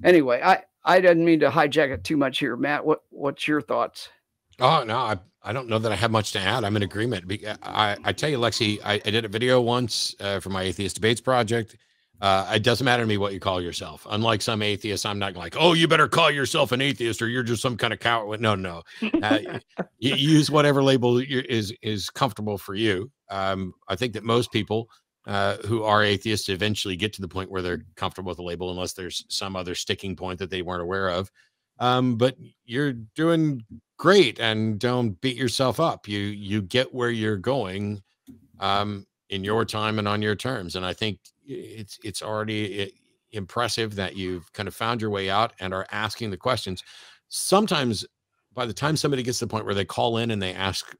Anyway, I didn't mean to hijack it too much here. Matt, what's your thoughts? Oh, no, I don't know that I have much to add. I'm in agreement. I tell you, Lexi, I did a video once for my Atheist Debates project. It doesn't matter to me what you call yourself. Unlike some atheists, I'm not like, oh, you better call yourself an atheist or you're just some kind of coward. No. You use whatever label is comfortable for you. I think that most people who are atheists eventually get to the point where they're comfortable with the label, unless there's some other sticking point that they weren't aware of. But you're doing great, and don't beat yourself up. You get where you're going in your time and on your terms. And I think it's already impressive that you've kind of found your way out and are asking the questions. Sometimes by the time somebody gets to the point where they call in and they ask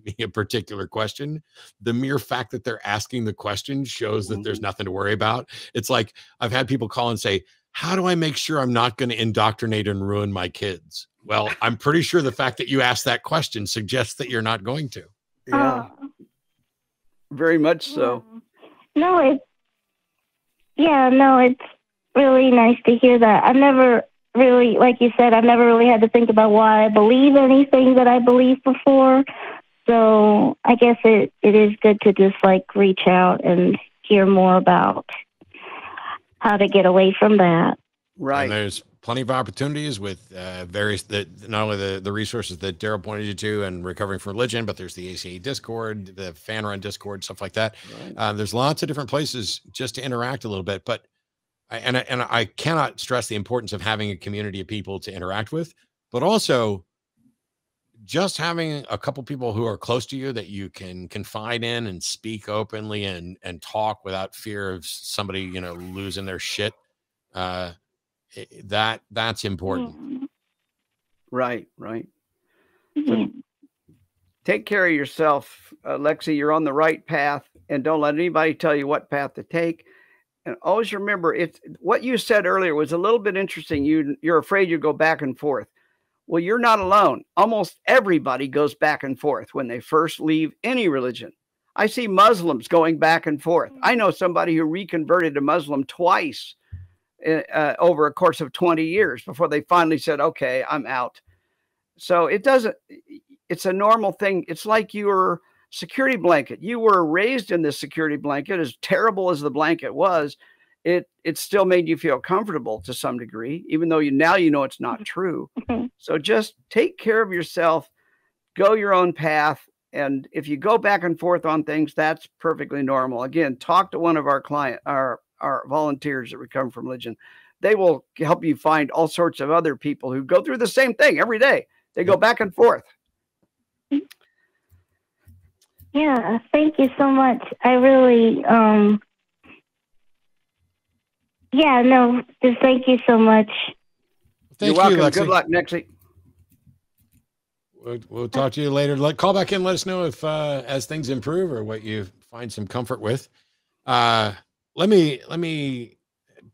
me a particular question, the mere fact that they're asking the question shows that there's nothing to worry about. It's like, I've had people call and say, how do I make sure I'm not going to indoctrinate and ruin my kids? Well, I'm pretty sure the fact that you asked that question suggests that you're not going to. Yeah. Very much so. No, it's really nice to hear that. I've never really, like you said, I've never really had to think about why I believe anything that I believed before. So I guess it is good to just like reach out and hear more about how to get away from that. Right. And there's plenty of opportunities with various, not only the resources that Darrel pointed you to and Recovering from Religion, but there's the ACA Discord, the fan run Discord, stuff like that. Right. There's lots of different places just to interact a little bit, but I cannot stress the importance of having a community of people to interact with, but also just having a couple people who are close to you that you can confide in and speak openly and talk without fear of somebody, you know, losing their shit. That's important. Right. So take care of yourself, Lexi. You're on the right path, and don't let anybody tell you what path to take. And always remember, what you said earlier was a little bit interesting. You're afraid you go back and forth. Well, you're not alone. Almost everybody goes back and forth when they first leave any religion. I see Muslims going back and forth. I know somebody who reconverted to Muslim twice over a course of 20 years before they finally said, okay, I'm out. So it's a normal thing. It's like your security blanket. You were raised in this security blanket. As terrible as the blanket was, it still made you feel comfortable to some degree, even though now you know it's not true. So just take care of yourself, go your own path. And if you go back and forth on things, that's perfectly normal. Again, talk to one of our our volunteers that Recover from Religion. They will help you find all sorts of other people who go through the same thing every day. They go back and forth. Yeah, thank you so much. I really, just thank you so much. You're welcome. Good luck, Lexi. We'll talk to you later. Call back in. Let us know if as things improve or what you find some comfort with. Let me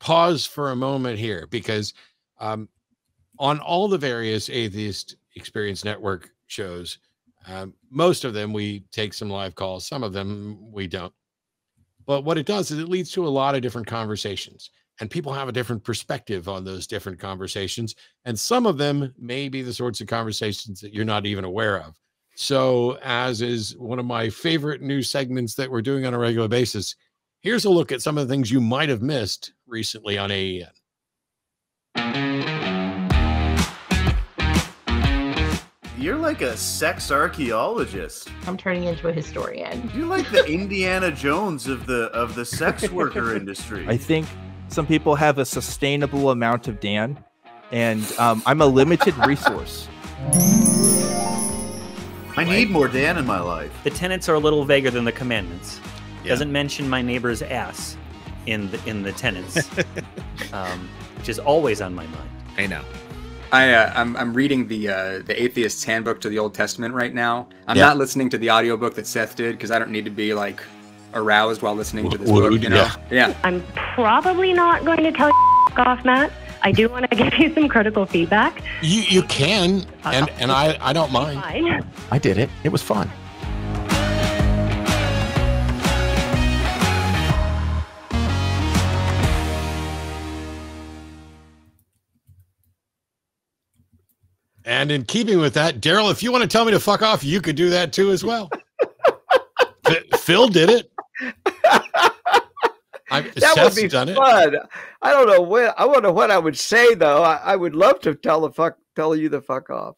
pause for a moment here because on all the various Atheist Experience Network shows, most of them we take some live calls. Some of them we don't. But what it does is it leads to a lot of different conversations. And people have a different perspective on those different conversations. And some of them may be the sorts of conversations that you're not even aware of. So as is one of my favorite new segments that we're doing on a regular basis, here's a look at some of the things you might have missed recently on AEN. You're like a sex archaeologist. I'm turning into a historian. You're like the Indiana Jones of the sex worker industry. I think some people have a sustainable amount of Dan, and I'm a limited resource. I need more Dan in my life. The tenets are a little vaguer than the commandments. Yeah. Doesn't mention my neighbor's ass in the tenets, which is always on my mind. I know. I'm reading the Atheist's Handbook to the Old Testament right now. I'm not listening to the audiobook that Seth did because I don't need to be like aroused while listening to this book, you know? Yeah. I'm probably not going to tell you off, Matt. I do want to give you some critical feedback. You can, and I don't mind. Fine. I did it. It was fun. And in keeping with that, Darrel, if you want to tell me to fuck off, you could do that too as well. Phil did it. That would be fun. I don't know what I wonder what I would say though. I would love to tell you the fuck off.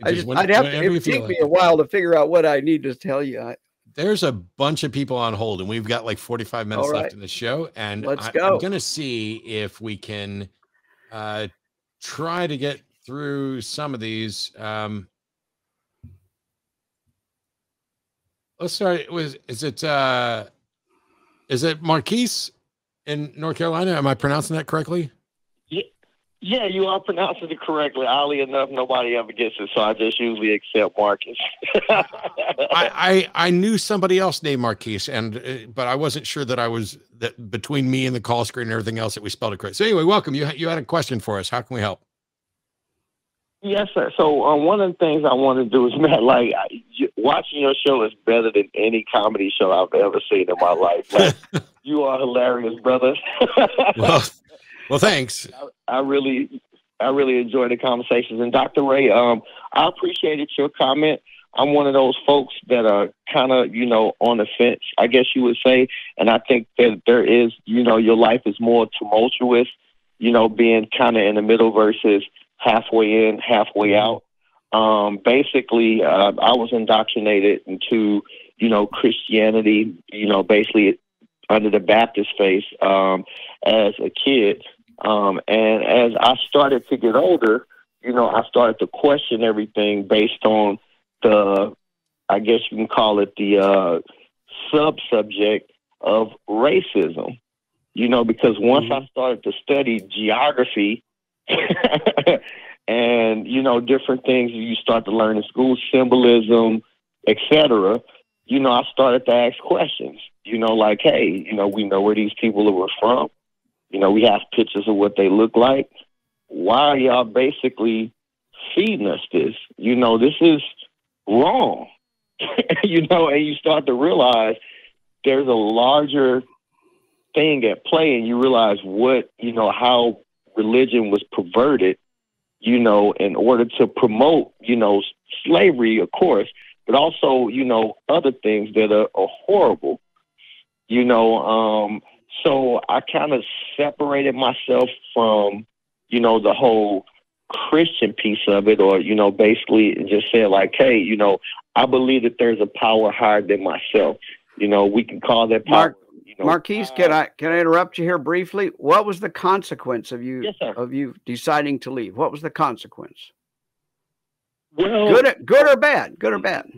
I'd have to. It would take me a while to figure out what I need to tell you. There's a bunch of people on hold, and we've got like 45 minutes left in the show. And let's go. I'm going to see if we can try to get through some of these. Let's start with, is it Marquis in North Carolina? Am I pronouncing that correctly? Yeah, you are pronouncing it correctly. Oddly enough, nobody ever gets it, so I just usually accept Marcus. I knew somebody else named Marquis, but I wasn't sure that between me and the call screen and everything else that we spelled it correct. So anyway, welcome. You had a question for us. How can we help? Yes, sir. So one of the things I want to do is, man, like watching your show is better than any comedy show I've ever seen in my life. Like, you are hilarious, brother. Well, thanks. I really enjoy the conversations. And Dr. Ray, I appreciated your comment. I'm one of those folks that are kind of, on the fence, I guess you would say. And I think that there is, your life is more tumultuous, being kind of in the middle versus halfway in, halfway out. Basically, I was indoctrinated into, Christianity, basically under the Baptist faith as a kid. And as I started to get older, I started to question everything based on I guess you can call it the sub-subject of racism, because once I started to study geography and, different things you start to learn in school, symbolism, etc., I started to ask questions, like, hey, we know where these people were from. We have pictures of what they look like. Why are y'all basically feeding us this? This is wrong. And you start to realize there's a larger thing at play, and you realize how religion was perverted, in order to promote, slavery, of course, but also, other things that are horrible, so I kind of separated myself from, the whole Christian piece of it, or, basically just said like, hey, I believe that there's a power higher than myself. We can call that power. Marquis, can I interrupt you here briefly? What was the consequence of you deciding to leave? What was the consequence? Well, good or bad? Good or bad?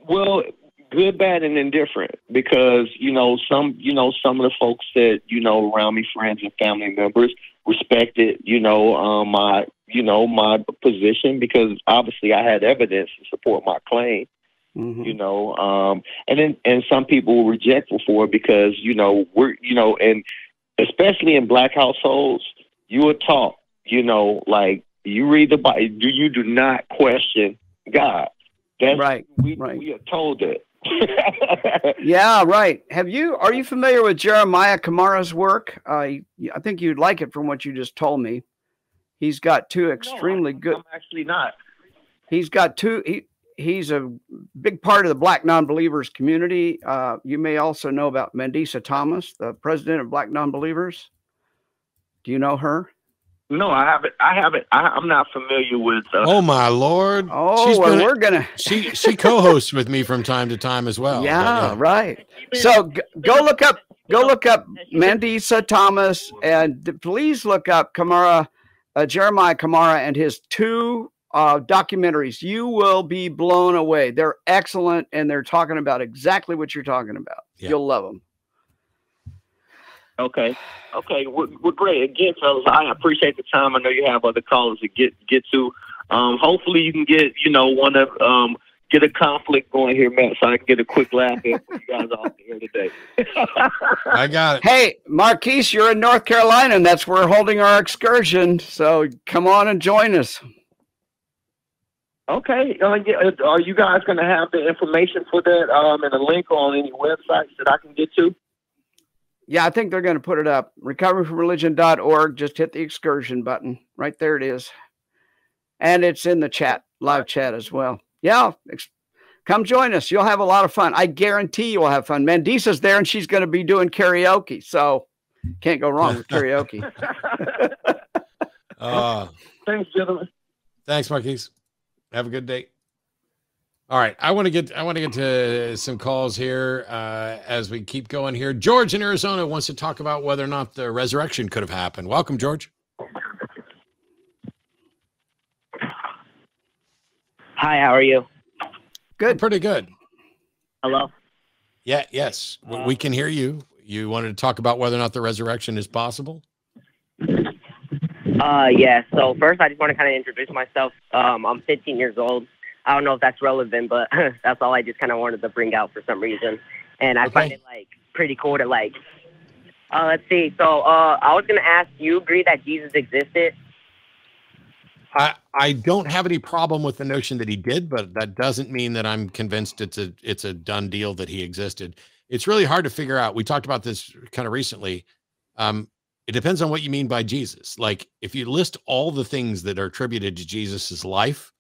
Well, good, bad, and indifferent, because some of the folks that around me, friends and family members, respected my position, because obviously I had evidence to support my claim. And some people were rejectful for it because we're and especially in Black households, you were taught like, you read the Bible, you do not question God. That's right. We are told that. Yeah, right. Are you familiar with Jeremiah Kamara's work? I think you'd like it from what you just told me. He's got two extremely good. I'm actually not. He's got two. He's a big part of the Black non-believers community. You may also know about Mandisa Thomas, the president of Black non-believers. Do you know her? No, I haven't. I'm not familiar with. Oh my Lord! Oh, we're gonna. She co-hosts with me from time to time as well. Yeah, right. So go look up Mandisa Thomas, and please look up Jeremiah Kamara and his two documentaries. You will be blown away. They're excellent, and they're talking about exactly what you're talking about. Yeah. You'll love them. Okay. Well, great. Again, fellas, I appreciate the time. I know you have other callers to get to. Hopefully you can get, get a conflict going here, Matt, so I can get a quick laugh in for you guys off the air today. I got it. Hey, Marquis, you're in North Carolina, and that's where we're holding our excursion. So come on and join us. Okay. Are you guys going to have the information for that and a link on any websites that I can get to? Yeah, I think they're going to put it up. recoveryfromreligion.org. Just hit the excursion button. Right there it is. And it's in the chat, live chat as well. Yeah, come join us. You'll have a lot of fun. I guarantee you will have fun. Mandisa's there, and she's going to be doing karaoke. So can't go wrong with karaoke. Thanks, gentlemen. Thanks, Marquis. Have a good day. All right, I want to get to some calls here as we keep going here. George in Arizona wants to talk about whether or not the resurrection could have happened. Welcome, George. Hi, how are you? Good. Pretty good. Hello? Yeah, yes, we can hear you. You wanted to talk about whether or not the resurrection is possible? Yeah. So first, I just want to kind of introduce myself. I'm 15 years old. I don't know if that's relevant, but that's all I just kind of wanted to bring out for some reason. And I find it like pretty cool to like. Let's see. So I was gonna ask, do you agree that Jesus existed? I don't have any problem with the notion that he did, but that doesn't mean that I'm convinced it's a done deal that he existed. It's really hard to figure out. We talked about this kind of recently. It depends on what you mean by Jesus. Like if you list all the things that are attributed to Jesus's life,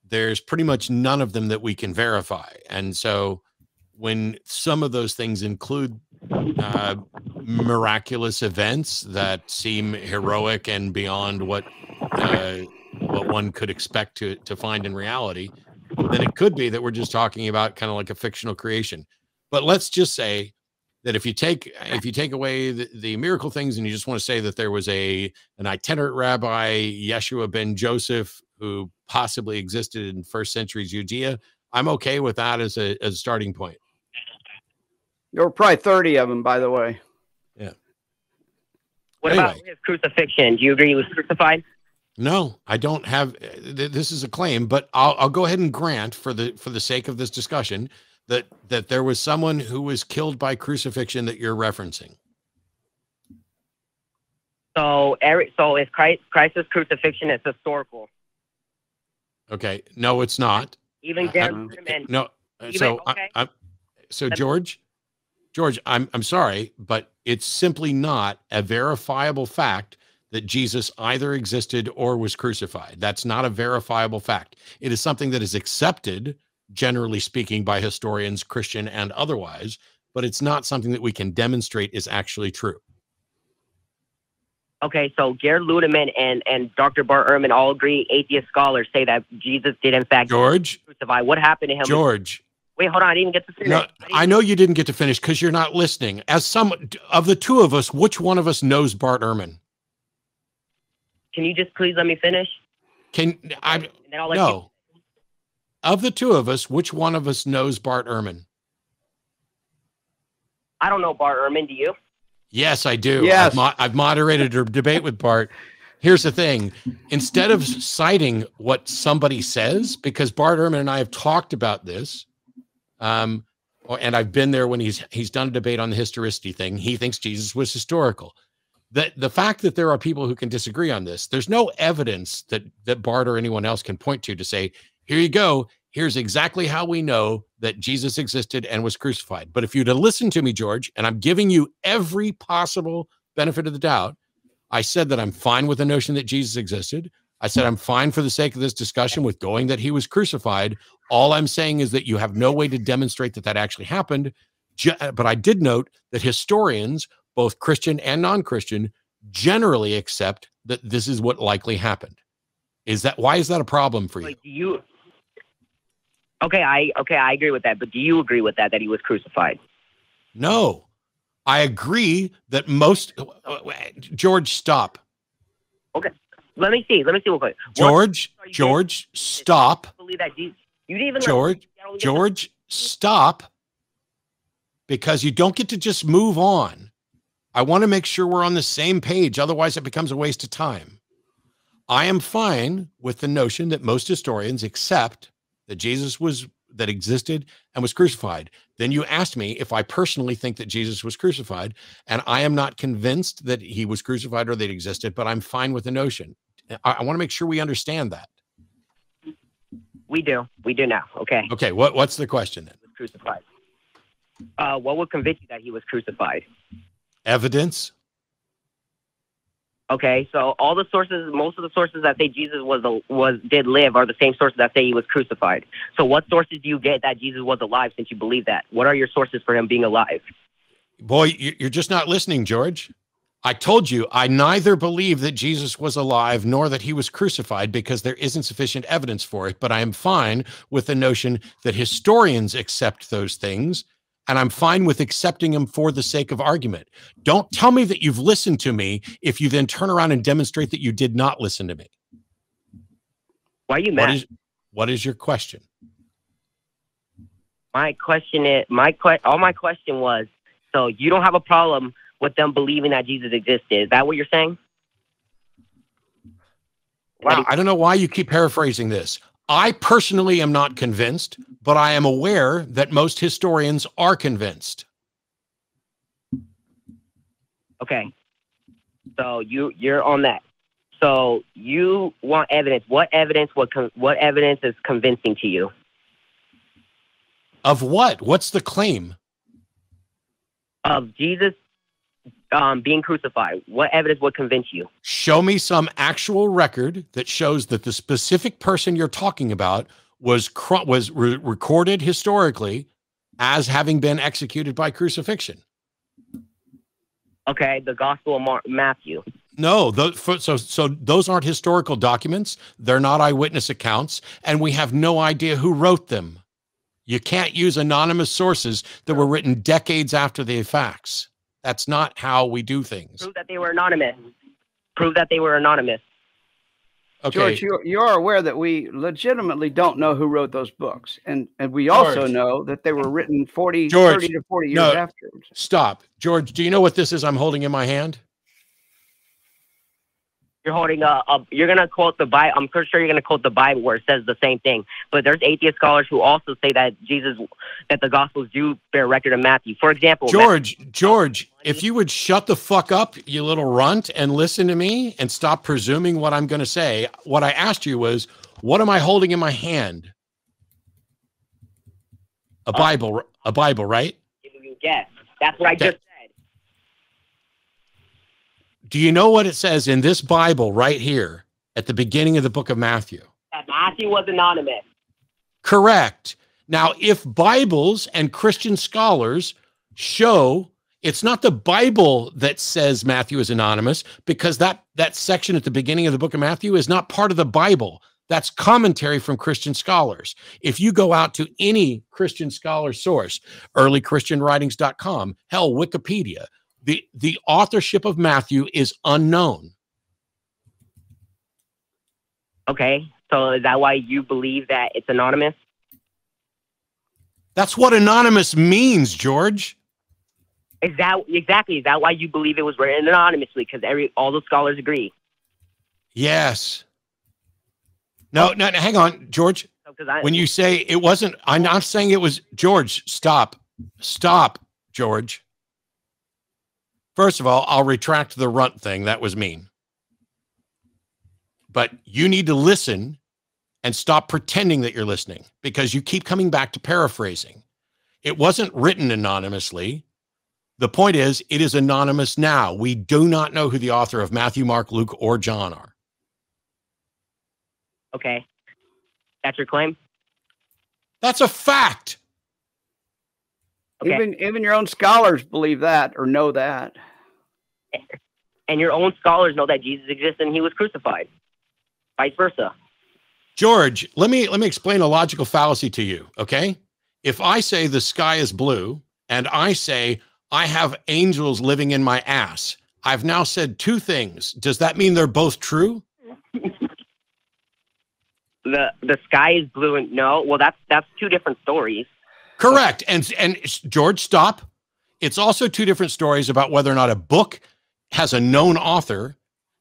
there's pretty much none of them that we can verify. And so when some of those things include miraculous events that seem heroic and beyond what one could expect to find in reality, then it could be that we're just talking about kind of like a fictional creation. But let's just say that if you take away the miracle things and you just want to say that there was an itinerant rabbi, Yeshua ben Joseph, who possibly existed in first century Judea, I'm okay with that as a starting point. There were probably 30 of them, by the way. Yeah. What about his crucifixion? Do you agree he was crucified? No, I don't have. This is a claim, but I'll go ahead and grant for the sake of this discussion that there was someone who was killed by crucifixion that you're referencing. So is Christ's crucifixion is historical? Okay, no, it's not. Even no. So George, I'm sorry, but it's simply not a verifiable fact that Jesus either existed or was crucified. That's not a verifiable fact. It is something that is accepted, generally speaking, by historians, Christian and otherwise, but it's not something that we can demonstrate is actually true. Okay, so Gerard Ludeman and Dr. Bart Ehrman all agree, atheist scholars say that Jesus did in fact crucify. What happened to him? George. Wait, hold on, I didn't even get to finish. No, I know you didn't get to finish because you're not listening. As some of the two of us, which one of us knows Bart Ehrman? Can you just please let me finish? No. Of the two of us, which one of us knows Bart Ehrman? I don't know Bart Ehrman. Do you? Yes, I do. Yes. I've moderated a debate with Bart. Here's the thing. Instead of citing what somebody says, because Bart Ehrman and I have talked about this, and I've been there when he's done a debate on the historicity thing. He thinks Jesus was historical. The fact that there are people who can disagree on this, there's no evidence that Bart or anyone else can point to say, here you go. Here's exactly how we know that Jesus existed and was crucified. But if you'd have listened to me, George, and I'm giving you every possible benefit of the doubt, I said that I'm fine with the notion that Jesus existed. I said I'm fine for the sake of this discussion with going that he was crucified. All I'm saying is that you have no way to demonstrate that that actually happened. But I did note that historians, both Christian and non-Christian, generally accept that this is what likely happened. Why is that a problem for you? Okay, I agree with that, but do you agree with that he was crucified? No. I agree that George, stop. Okay. Let me see real quick. George, stop. Believe that you didn't even George, stop. Because you don't get to just move on. I want to make sure we're on the same page. Otherwise, it becomes a waste of time. I am fine with the notion that most historians accept that Jesus existed and was crucified. Then you asked me if I personally think that Jesus was crucified, and I am not convinced that he was crucified or that he existed, but I'm fine with the notion. I want to make sure we understand that. We do now. Okay. Okay. What's the question then? Crucified. What would convince you that he was crucified? Evidence. Okay, so most of the sources that say Jesus did live are the same sources that say he was crucified. So what sources do you get that Jesus was alive since you believe that? What are your sources for him being alive? Boy, you're just not listening, George. I told you I neither believe that Jesus was alive nor that he was crucified because there isn't sufficient evidence for it, but I am fine with the notion that historians accept those things. And I'm fine with accepting them for the sake of argument. Don't tell me that you've listened to me if you then turn around and demonstrate that you did not listen to me. Why are you mad? What is your question? My question was, so you don't have a problem with them believing that Jesus existed. Is that what you're saying? Wow, I don't know why you keep paraphrasing this. I personally am not convinced, but I am aware that most historians are convinced. Okay. So you're on that. So you want evidence. What evidence is convincing to you? Of what? What's the claim? Of Jesus being crucified. What evidence would convince you? Show me some actual record that shows that the specific person you're talking about was recorded historically as having been executed by crucifixion. Okay, the Gospel of Matthew. No, so those aren't historical documents. They're not eyewitness accounts, and we have no idea who wrote them. You can't use anonymous sources that were written decades after the facts. That's not how we do things. Prove that they were anonymous. Prove that they were anonymous. Okay. George, you are aware that we legitimately don't know who wrote those books. And we also know that they were written 30 to 40 years afterwards. Stop. George, do you know what this is I'm holding in my hand? You're holding you're going to quote the Bible. I'm pretty sure you're going to quote the Bible where it says the same thing. But there's atheist scholars who also say that that the Gospels do bear record of Matthew. For example, George, if you would shut the fuck up, you little runt, and listen to me and stop presuming what I'm going to say. What I asked you was, what am I holding in my hand? A Bible, right? Yes, that's what I just said. Do you know what it says in this Bible right here at the beginning of the book of Matthew? That Matthew was anonymous. Correct. Now, if Bibles and Christian scholars show it's not the Bible that says Matthew is anonymous, because that section at the beginning of the book of Matthew is not part of the Bible. That's commentary from Christian scholars. If you go out to any Christian scholar source, earlychristianwritings.com, hell, Wikipedia, the authorship of Matthew is unknown. Okay, so is that why you believe that it's anonymous? That's what anonymous means, George. Is that why you believe it was written anonymously? Because all the scholars agree. Yes. No, hang on, George. When you say it wasn't, I'm not saying it was. George, stop, George. First of all, I'll retract the runt thing. That was mean. But you need to listen and stop pretending that you're listening, because you keep coming back to paraphrasing. It wasn't written anonymously. The point is, it is anonymous now. We do not know who the author of Matthew, Mark, Luke, or John are. Okay. That's your claim? That's a fact. Okay. Even your own scholars believe that or know that. And your own scholars know that Jesus exists and he was crucified. Vice versa. George, let me explain a logical fallacy to you, okay? If I say the sky is blue and I say I have angels living in my ass, I've now said two things. Does that mean they're both true? The sky is blue and no. Well, that's two different stories. Correct. And George, stop. It's also two different stories about whether or not a book has a known author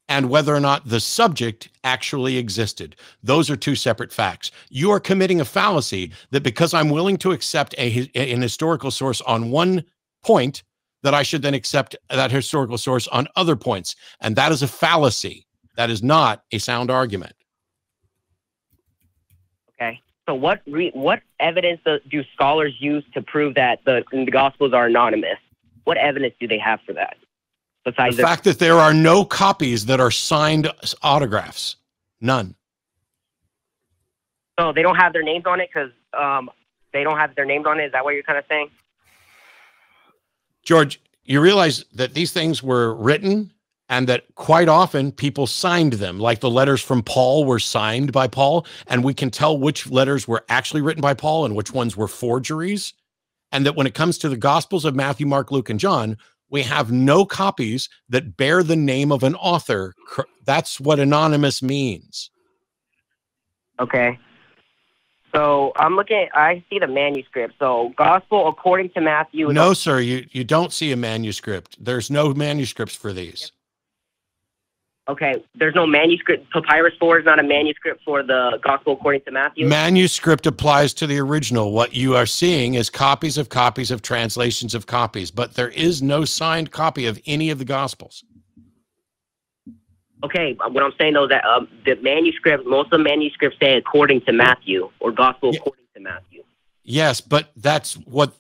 and whether or not the subject actually existed. Those are two separate facts. You are committing a fallacy that because I'm willing to accept an historical source on one point, that I should then accept that historical source on other points. And that is a fallacy. That is not a sound argument. Okay. So what evidence do scholars use to prove that the Gospels are anonymous? What evidence do they have for that? Besides the fact that there are no copies that are signed autographs. None. So they don't have their names on it because they don't have their names on it? Is that what you're kind of saying? George, you realize that these things were written and that quite often people signed them, like the letters from Paul were signed by Paul, and we can tell which letters were actually written by Paul and which ones were forgeries. And that when it comes to the Gospels of Matthew, Mark, Luke, and John, we have no copies that bear the name of an author. That's what anonymous means. Okay. So I'm looking, I see the manuscript. So Gospel according to Matthew. No, sir, you don't see a manuscript. There's no manuscripts for these. Okay, there's no manuscript. Papyrus 4 is not a manuscript for the Gospel according to Matthew. Manuscript applies to the original. What you are seeing is copies of translations of copies, but there is no signed copy of any of the Gospels. Okay, what I'm saying though that the manuscript, most of the manuscripts say according to Matthew or Gospel according to Matthew. Yes, but that's what.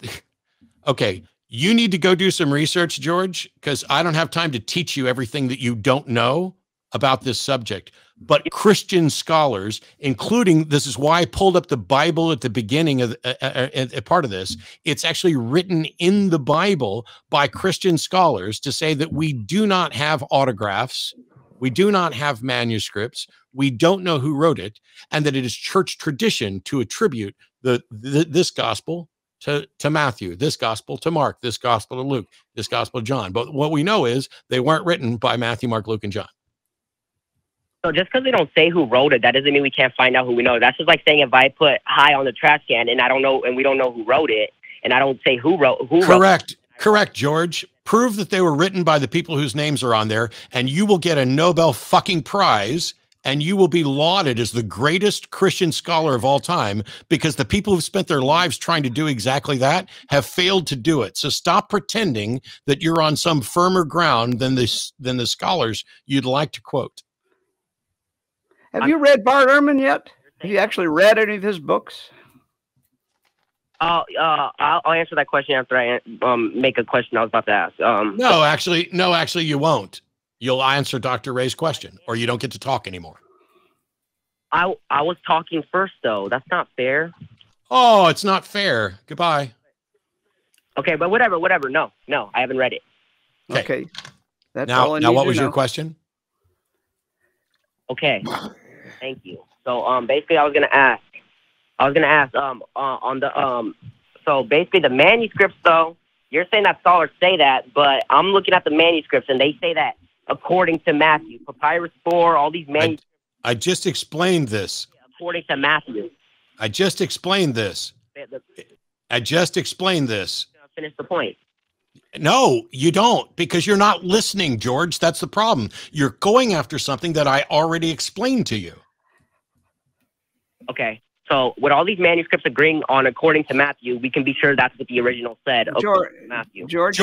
Okay, you need to go do some research, George, because I don't have time to teach you everything that you don't know about this subject. But Christian scholars, including, this is why I pulled up the Bible at the beginning of a part of this. It's actually written in the Bible by Christian scholars to say that we do not have autographs. We do not have manuscripts. We don't know who wrote it, and that it is church tradition to attribute this gospel to Matthew, this gospel to Mark, this gospel to Luke, this gospel to John. But what we know is they weren't written by Matthew, Mark, Luke, and John. So just because they don't say who wrote it, that doesn't mean we can't find out who we know. That's just like saying if I put "hi" on the trash can and I don't know, and we don't know who wrote it, and I don't say who wrote. Correct, George. Prove that they were written by the people whose names are on there, and you will get a Nobel fucking Prize, and you will be lauded as the greatest Christian scholar of all time, because the people who've spent their lives trying to do exactly that have failed to do it. So stop pretending that you're on some firmer ground than the scholars you'd like to quote. Have you read Bart Ehrman yet? Have you actually read any of his books? I'll answer that question after I make a question I was about to ask. No, actually, you won't. You'll answer Dr. Ray's question, or you don't get to talk anymore. I was talking first, though. That's not fair. Oh, it's not fair. Goodbye. Okay, but whatever. No, I haven't read it. Okay. That's now, all I now need what to was your know. question? Okay, thank you. So basically, I was gonna ask on the so basically the manuscripts, though. You're saying that scholars say that, but I'm looking at the manuscripts and they say that according to Matthew, Papyrus 4, all these manuscripts. I just explained this. According to Matthew. I just explained this. Finish the point. No, you don't, because you're not listening, George. That's the problem. You're going after something that I already explained to you. Okay. So with all these manuscripts agreeing on according to Matthew, we can be sure that's what the original said. George,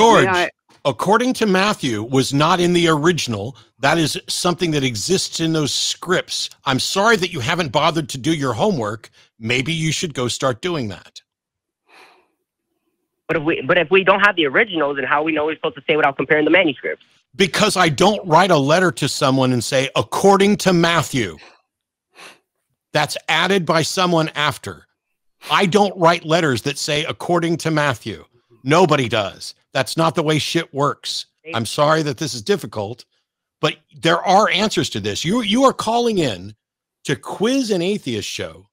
according to Matthew was not in the original. That is something that exists in those scripts. I'm sorry that you haven't bothered to do your homework. Maybe you should go start doing that. But if we don't have the originals, then how we know we're supposed to say without comparing the manuscripts? Because I don't write a letter to someone and say, according to Matthew. That's added by someone after. I don't write letters that say, according to Matthew. Nobody does. That's not the way shit works. I'm sorry that this is difficult, but there are answers to this. You are calling in to quiz an atheist show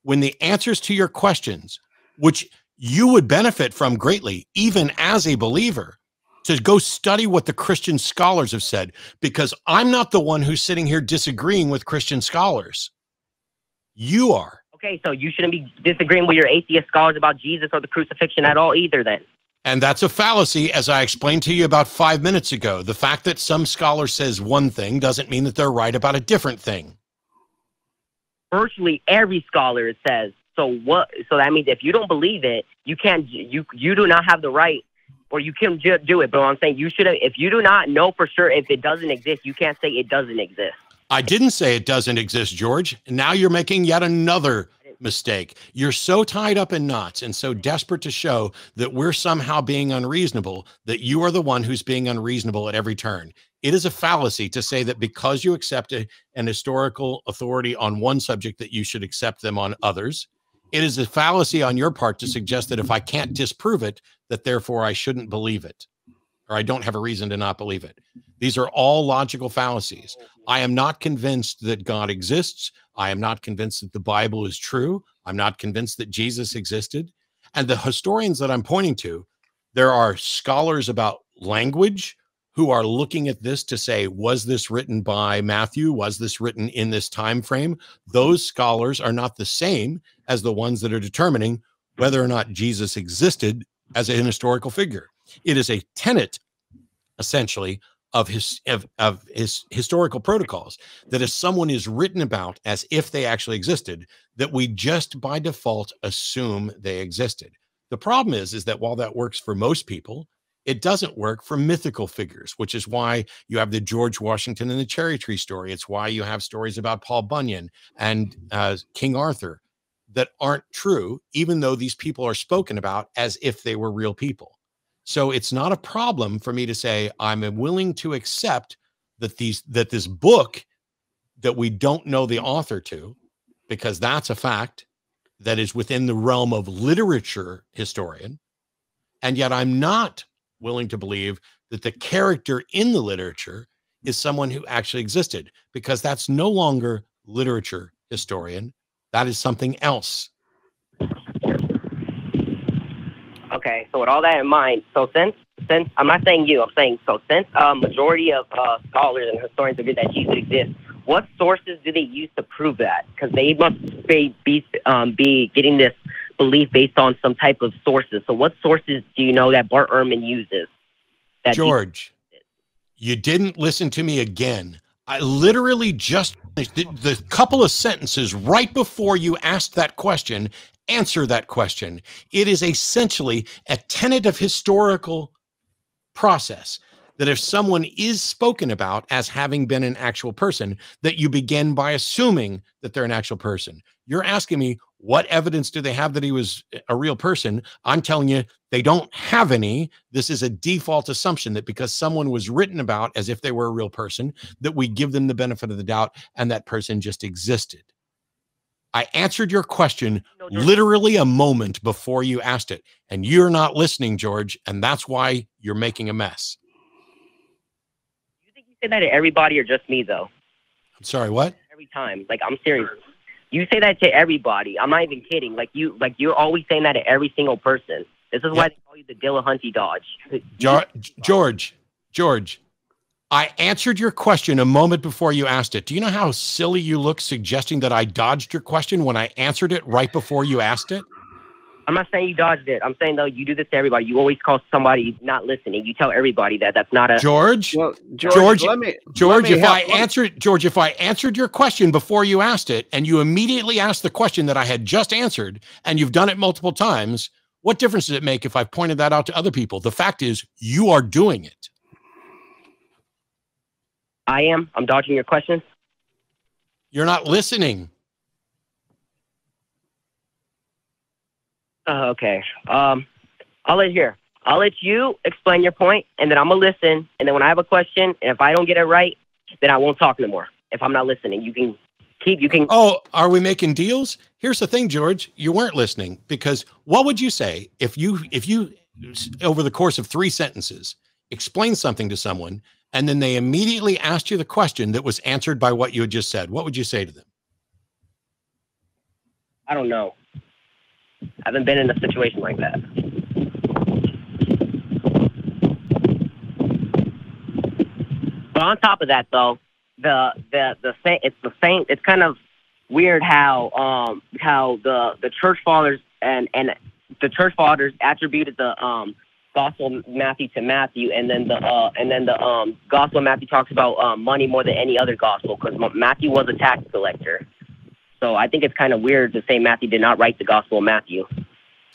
when the answers to your questions, which you would benefit from greatly, even as a believer, to go study what the Christian scholars have said, because I'm not the one who's sitting here disagreeing with Christian scholars. You are. Okay, so you shouldn't be disagreeing with your atheist scholars about Jesus or the crucifixion at all either then. And that's a fallacy, as I explained to you about 5 minutes ago. The fact that some scholar says one thing doesn't mean that they're right about a different thing. Virtually every scholar says. So that means if you don't believe it, you can't. You do not have the right, or you can do it. But I'm saying you should. If you do not know for sure if it doesn't exist, you can't say it doesn't exist. I didn't say it doesn't exist, George. Now you're making yet another mistake. You're so tied up in knots and so desperate to show that we're somehow being unreasonable that you are the one who's being unreasonable at every turn. It is a fallacy to say that because you accept an historical authority on one subject that you should accept them on others. It is a fallacy on your part to suggest that if I can't disprove it, that therefore I shouldn't believe it, or I don't have a reason to not believe it. These are all logical fallacies. I am not convinced that God exists. I am not convinced that the Bible is true. I'm not convinced that Jesus existed. And the historians that I'm pointing to, there are scholars about language who are looking at this to say, was this written by Matthew? Was this written in this time frame? Those scholars are not the same as the ones that are determining whether or not Jesus existed as an historical figure. It is a tenet, essentially, of his historical protocols that if someone is written about as if they actually existed, that we just by default assume they existed. The problem is that while that works for most people, it doesn't work for mythical figures, which is why you have the George Washington and the cherry tree story. It's why you have stories about Paul Bunyan and King Arthur that aren't true, even though these people are spoken about as if they were real people. So it's not a problem for me to say I'm willing to accept that this book that we don't know the author to, because that's a fact that is within the realm of literature historian, and yet I'm not willing to believe that the character in the literature is someone who actually existed, because that's no longer literature historian. That is something else. Okay, so with all that in mind, so since I'm not saying you, I'm saying since majority of scholars and historians agree that Jesus exists, what sources do they use to prove that? Because they must be getting this belief based on some type of sources. So what sources do you know that Bart Ehrman uses? George, you didn't listen to me again. I literally just the couple of sentences right before you asked that question. Answer that question. It is essentially a tenet of historical process that if someone is spoken about as having been an actual person, that you begin by assuming that they're an actual person. You're asking me, what evidence do they have that he was a real person? I'm telling you, they don't have any. This is a default assumption that because someone was written about as if they were a real person, that we give them the benefit of the doubt and that person just existed. I answered your question literally a moment before you asked it, and you're not listening, George, and that's why you're making a mess. You think you say that to everybody or just me, though? I'm sorry, what? Every time. Like, I'm serious. You say that to everybody. I'm not even kidding. You're always saying that to every single person. This is why they call you the Dillahunty Dodge. George, I answered your question a moment before you asked it. Do you know how silly you look suggesting that I dodged your question when I answered it right before you asked it? I'm not saying you dodged it. I'm saying, though, you do this to everybody. You always call somebody not listening. You tell everybody that that's not a... George, if I answered your question before you asked it, and you immediately asked the question that I had just answered, and you've done it multiple times, what difference does it make if I pointed that out to other people? The fact is, you are doing it. I'm dodging your question. You're not listening. Okay. I'll let you explain your point, and then I'm gonna listen. And then when I have a question, and if I don't get it right, then I won't talk anymore. If I'm not listening, you can. Oh, are we making deals? Here's the thing, George. You weren't listening, because what would you say if you over the course of 3 sentences explain something to someone, and then they immediately asked you the question that was answered by what you had just said? What would you say to them? I don't know. I haven't been in a situation like that. But on top of that, though, it's kind of weird how the church fathers and the church fathers attributed the Gospel of Matthew to Matthew, and then the Gospel of Matthew talks about money more than any other gospel, because Matthew was a tax collector. So I think it's kind of weird to say Matthew did not write the Gospel of Matthew.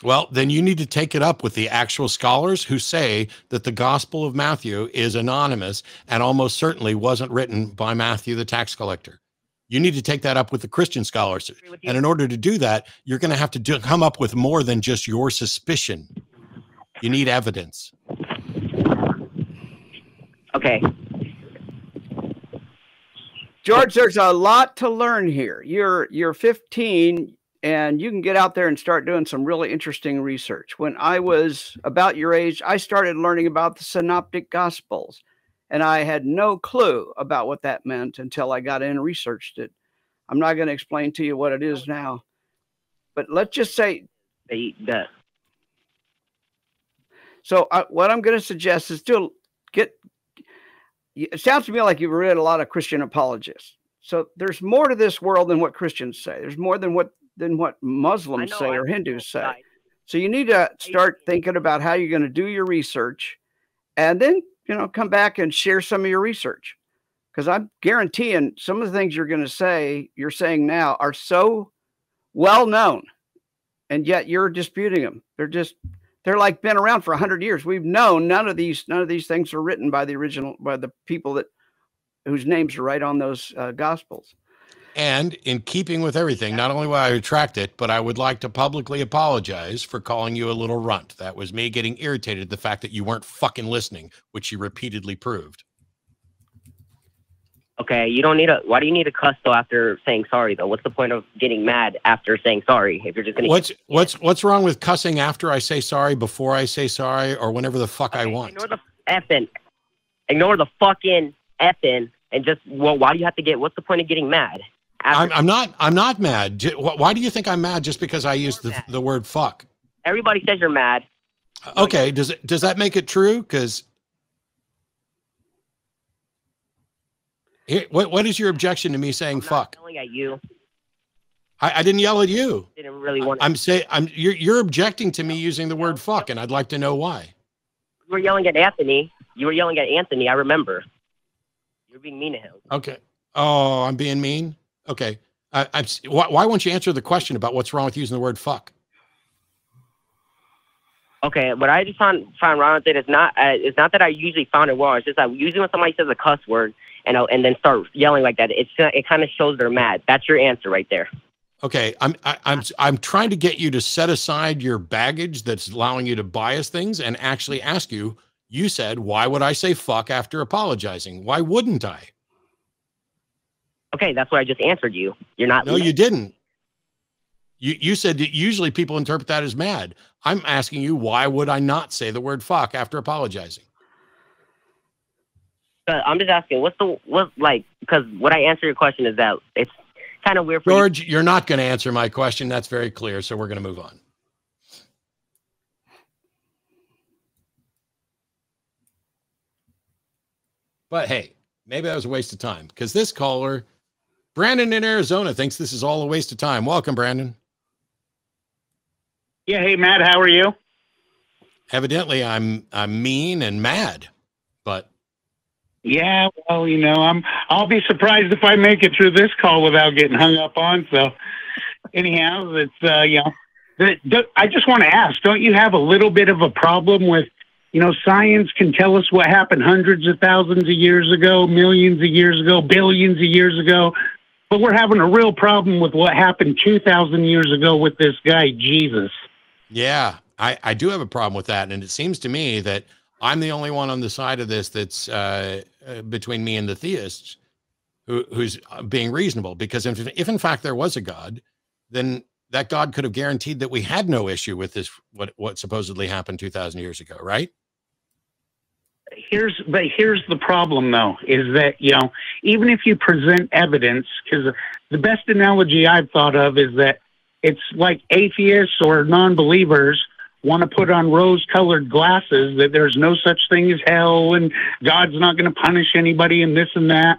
Well, then you need to take it up with the actual scholars who say that the Gospel of Matthew is anonymous and almost certainly wasn't written by Matthew, the tax collector. You need to take that up with the Christian scholars. And in order to do that, you're going to have to come up with more than just your suspicion. You need evidence. Okay. George, there's a lot to learn here. You're 15 and you can get out there and start doing some really interesting research. When I was about your age, I started learning about the Synoptic Gospels, and I had no clue about what that meant until I got in and researched it. I'm not going to explain to you what it is now, but let's just say that. So what I'm going to suggest is to get. It sounds to me like you've read a lot of Christian apologists. So there's more to this world than what Christians say. There's more than what Muslims say or Hindus say. So you need to start thinking about how you're going to do your research, and then come back and share some of your research, because I'm guaranteeing some of the things you're saying now are so well known, and yet you're disputing them. They're like been around for 100 years. We've known none of these things are written by the people whose names are right on those gospels. And in keeping with everything, not only will I retract it, but I would like to publicly apologize for calling you a little runt. That was me getting irritated at the fact that you weren't fucking listening, which you repeatedly proved. Okay, why do you need to cuss though after saying sorry though? What's the point of getting mad after saying sorry if you're just gonna? What's wrong with cussing after I say sorry, before I say sorry, or whenever the fuck I want? Ignore the fucking effing, and just why do you have to get? What's the point of getting mad? I'm not mad. Why do you think I'm mad just because I used the word fuck? Everybody says you're mad. Okay, does that make it true? Because what is your objection to me saying fuck? I'm yelling at you. I didn't yell at you. Didn't really want. You're objecting to me using the word fuck, and I'd like to know why. You were yelling at Anthony. I remember. You're being mean to him. Okay. Oh, I'm being mean. Okay. Why won't you answer the question about what's wrong with using the word fuck? Okay, what I just found wrong with it is not that I usually found it wrong. It's just that usually when somebody says a cuss word and then start yelling like that, it kind of shows they're mad. That's your answer right there. Okay, I'm trying to get you to set aside your baggage that's allowing you to bias things and actually ask you. You said, why would I say fuck after apologizing? Why wouldn't I? Okay, that's what I just answered you. You're not. No, you didn't. You said that usually people interpret that as mad. I'm asking you, why would I not say the word fuck after apologizing? I'm just asking, because what I answer your question is that it's kind of weird for George, you're not going to answer my question. That's very clear. So we're going to move on. But hey, maybe that was a waste of time, because this caller, Brandon in Arizona, thinks this is all a waste of time. Welcome, Brandon. Yeah. Hey, Matt, how are you? Evidently, I'm mean and mad, but yeah, well, I'll be surprised if I make it through this call without getting hung up on. So anyhow, it's, I just want to ask, don't you have a little bit of a problem with, science can tell us what happened hundreds of thousands of years ago, millions of years ago, billions of years ago, but we're having a real problem with what happened 2,000 years ago with this guy, Jesus. Yeah, I do have a problem with that. And it seems to me that I'm the only one on the side of this that's between me and the theists who's being reasonable, because if in fact there was a God, then that God could have guaranteed that we had no issue with this, what supposedly happened 2,000 years ago, right? Here's the problem, though, is that, even if you present evidence, because the best analogy I've thought of is that it's like atheists or non-believers want to put on rose-colored glasses that there's no such thing as hell and God's not going to punish anybody and this and that.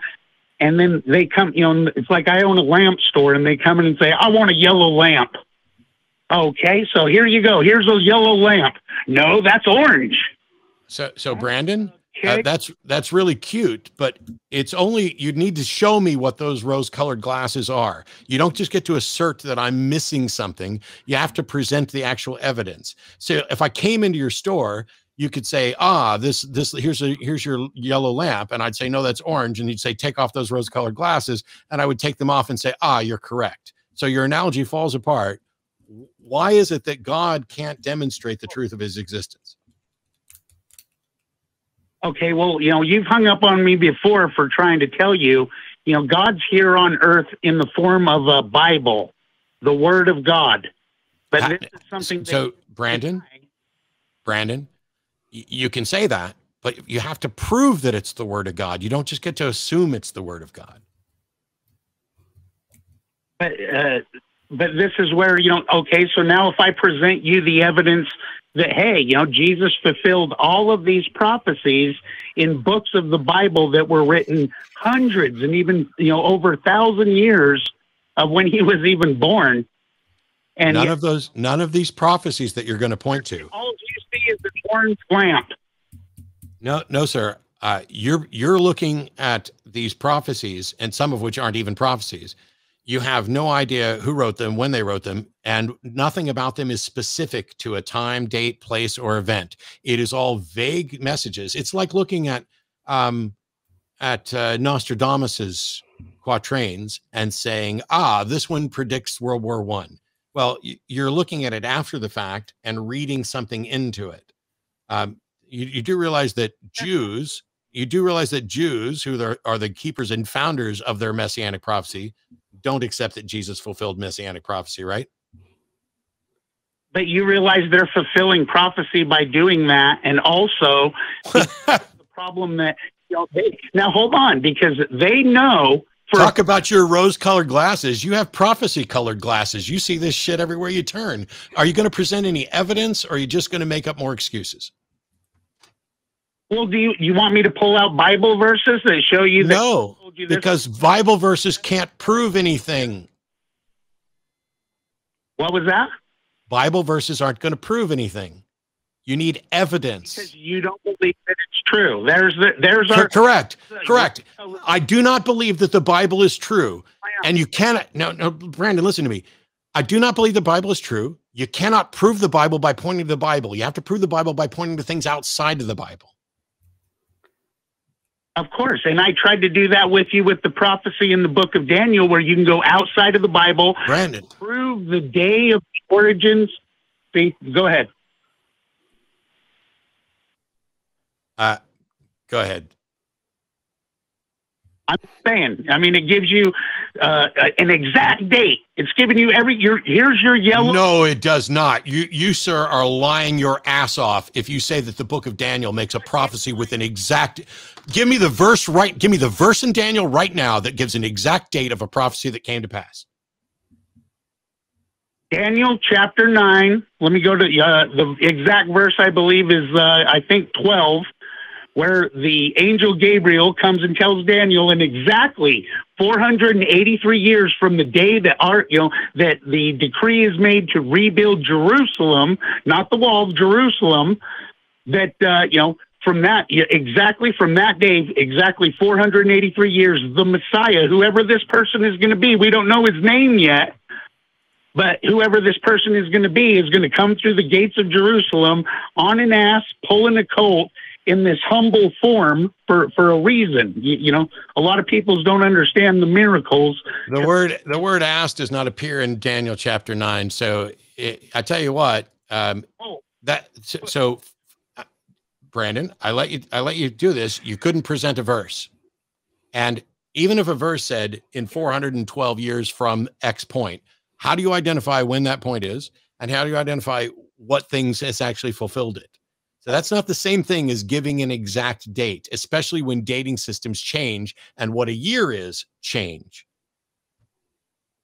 And then they come, it's like I own a lamp store and they come in and say, I want a yellow lamp. Okay, so here you go. Here's a yellow lamp. No, that's orange. So Brandon, that's really cute, but it's only, you need to show me what those rose-colored glasses are. You don't just get to assert that I'm missing something. You have to present the actual evidence. So if I came into your store, you could say, here's your yellow lamp. And I'd say, no, that's orange. And you'd say, take off those rose-colored glasses. And I would take them off and say, you're correct. So your analogy falls apart. Why is it that God can't demonstrate the truth of his existence? Okay, well, you've hung up on me before for trying to tell you, God's here on earth in the form of a Bible, the Word of God. But this is something. So, Brandon, you can say that, but you have to prove that it's the Word of God. You don't just get to assume it's the Word of God. But this is where, okay, so now if I present you the evidence that, hey, Jesus fulfilled all of these prophecies in books of the Bible that were written hundreds and even, over 1,000 years of when he was even born. And none of these prophecies that you're going to point to. All you see is an orange lamp. No, sir. You're looking at these prophecies, and some of which aren't even prophecies. You have no idea who wrote them, when they wrote them, and nothing about them is specific to a time, date, place, or event. It is all vague messages. It's like looking at Nostradamus's quatrains and saying, this one predicts World War I. Well, you're looking at it after the fact and reading something into it. You do realize that Jews, who are the keepers and founders of their messianic prophecy, don't accept that Jesus fulfilled messianic prophecy, right? But you realize they're fulfilling prophecy by doing that. And also the problem that, now hold on, because they know. Talk about your rose-colored glasses. You have prophecy-colored glasses. You see this shit everywhere you turn. Are you going to present any evidence, or are you just going to make up more excuses? Well, do you want me to pull out Bible verses that show you that? No, because Bible verses can't prove anything. What was that? Bible verses aren't going to prove anything. You need evidence. Because you don't believe that it's true. There's our correct. I do not believe that the Bible is true, and you cannot. No, Brandon, listen to me. I do not believe the Bible is true. You cannot prove the Bible by pointing to the Bible. You have to prove the Bible by pointing to things outside of the Bible. Of course, and I tried to do that with you with the prophecy in the book of Daniel, where you can go outside of the Bible, Brandon, prove the day of origins. See, go ahead. Go ahead. I'm saying, I mean, it gives you an exact date. It's giving you here's your yellow. No, it does not. You, sir, are lying your ass off if you say that the book of Daniel makes a prophecy with an exact. Give me the verse right. Give me the verse in Daniel right now that gives an exact date of a prophecy that came to pass. Daniel chapter 9. Let me go to the exact verse. I believe is I think 12. Where the angel Gabriel comes and tells Daniel in exactly 483 years from the day that that the decree is made to rebuild Jerusalem, not the wall of Jerusalem, that from that exactly from that day, exactly 483 years, the Messiah, whoever this person is going to be, we don't know his name yet. But whoever this person is going to come through the gates of Jerusalem on an ass, pulling a colt, in this humble form for a reason. A lot of people don't understand the miracles. The word ass does not appear in Daniel chapter 9. So I tell you what, Brandon, I let you do this. You couldn't present a verse. And even if a verse said in 412 years from X point, how do you identify when that point is? And how do you identify what things has actually fulfilled it? So that's not the same thing as giving an exact date, especially when dating systems change and what a year is change.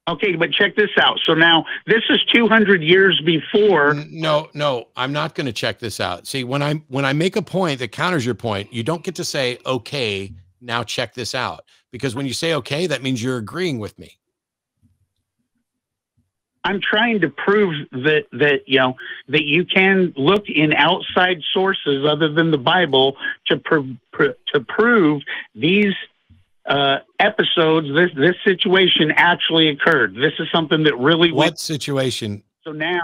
Okay, but check this out. So now this is 200 years before. No, I'm not going to check this out. See, when I make a point that counters your point, you don't get to say, okay, now check this out. Because when you say, okay, that means you're agreeing with me. I'm trying to prove that you can look in outside sources other than the Bible to prove these episodes. This situation actually occurred. This is something that really. What situation? So now.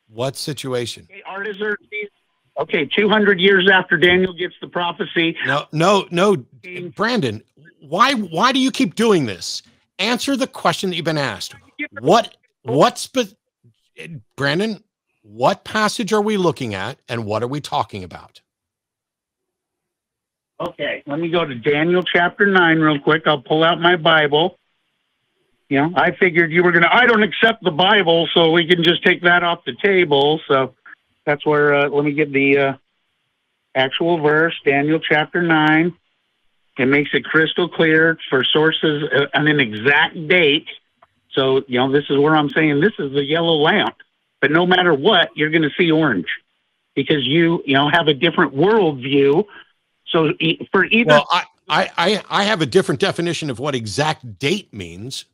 What situation? Okay, Artaxerxes. Okay, 200 years after Daniel gets the prophecy. No, Brandon. Why do you keep doing this? Answer the question that you've been asked. Brandon, what passage are we looking at and what are we talking about? Okay, let me go to Daniel chapter 9 real quick. I'll pull out my Bible. I figured you were going to, I don't accept the Bible, so we can just take that off the table. So that's where, let me get the actual verse, Daniel chapter 9. It makes it crystal clear for sources and an exact date. So, this is where I'm saying this is the yellow lamp. But no matter what, you're going to see orange because you have a different worldview. So for either... Well, I have a different definition of what exact date means.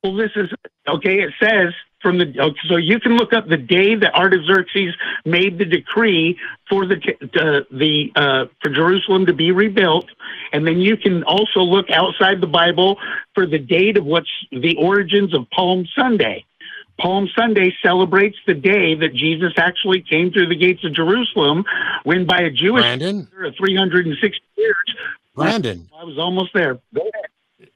Well, this is... Okay, it says from the. So you can look up the day that Artaxerxes made the decree for for Jerusalem to be rebuilt, and then you can also look outside the Bible for the date of what's the origins of Palm Sunday. Palm Sunday celebrates the day that Jesus actually came through the gates of Jerusalem, when by a Jewish calendar of 360 years. Brandon, I was almost there. Go ahead.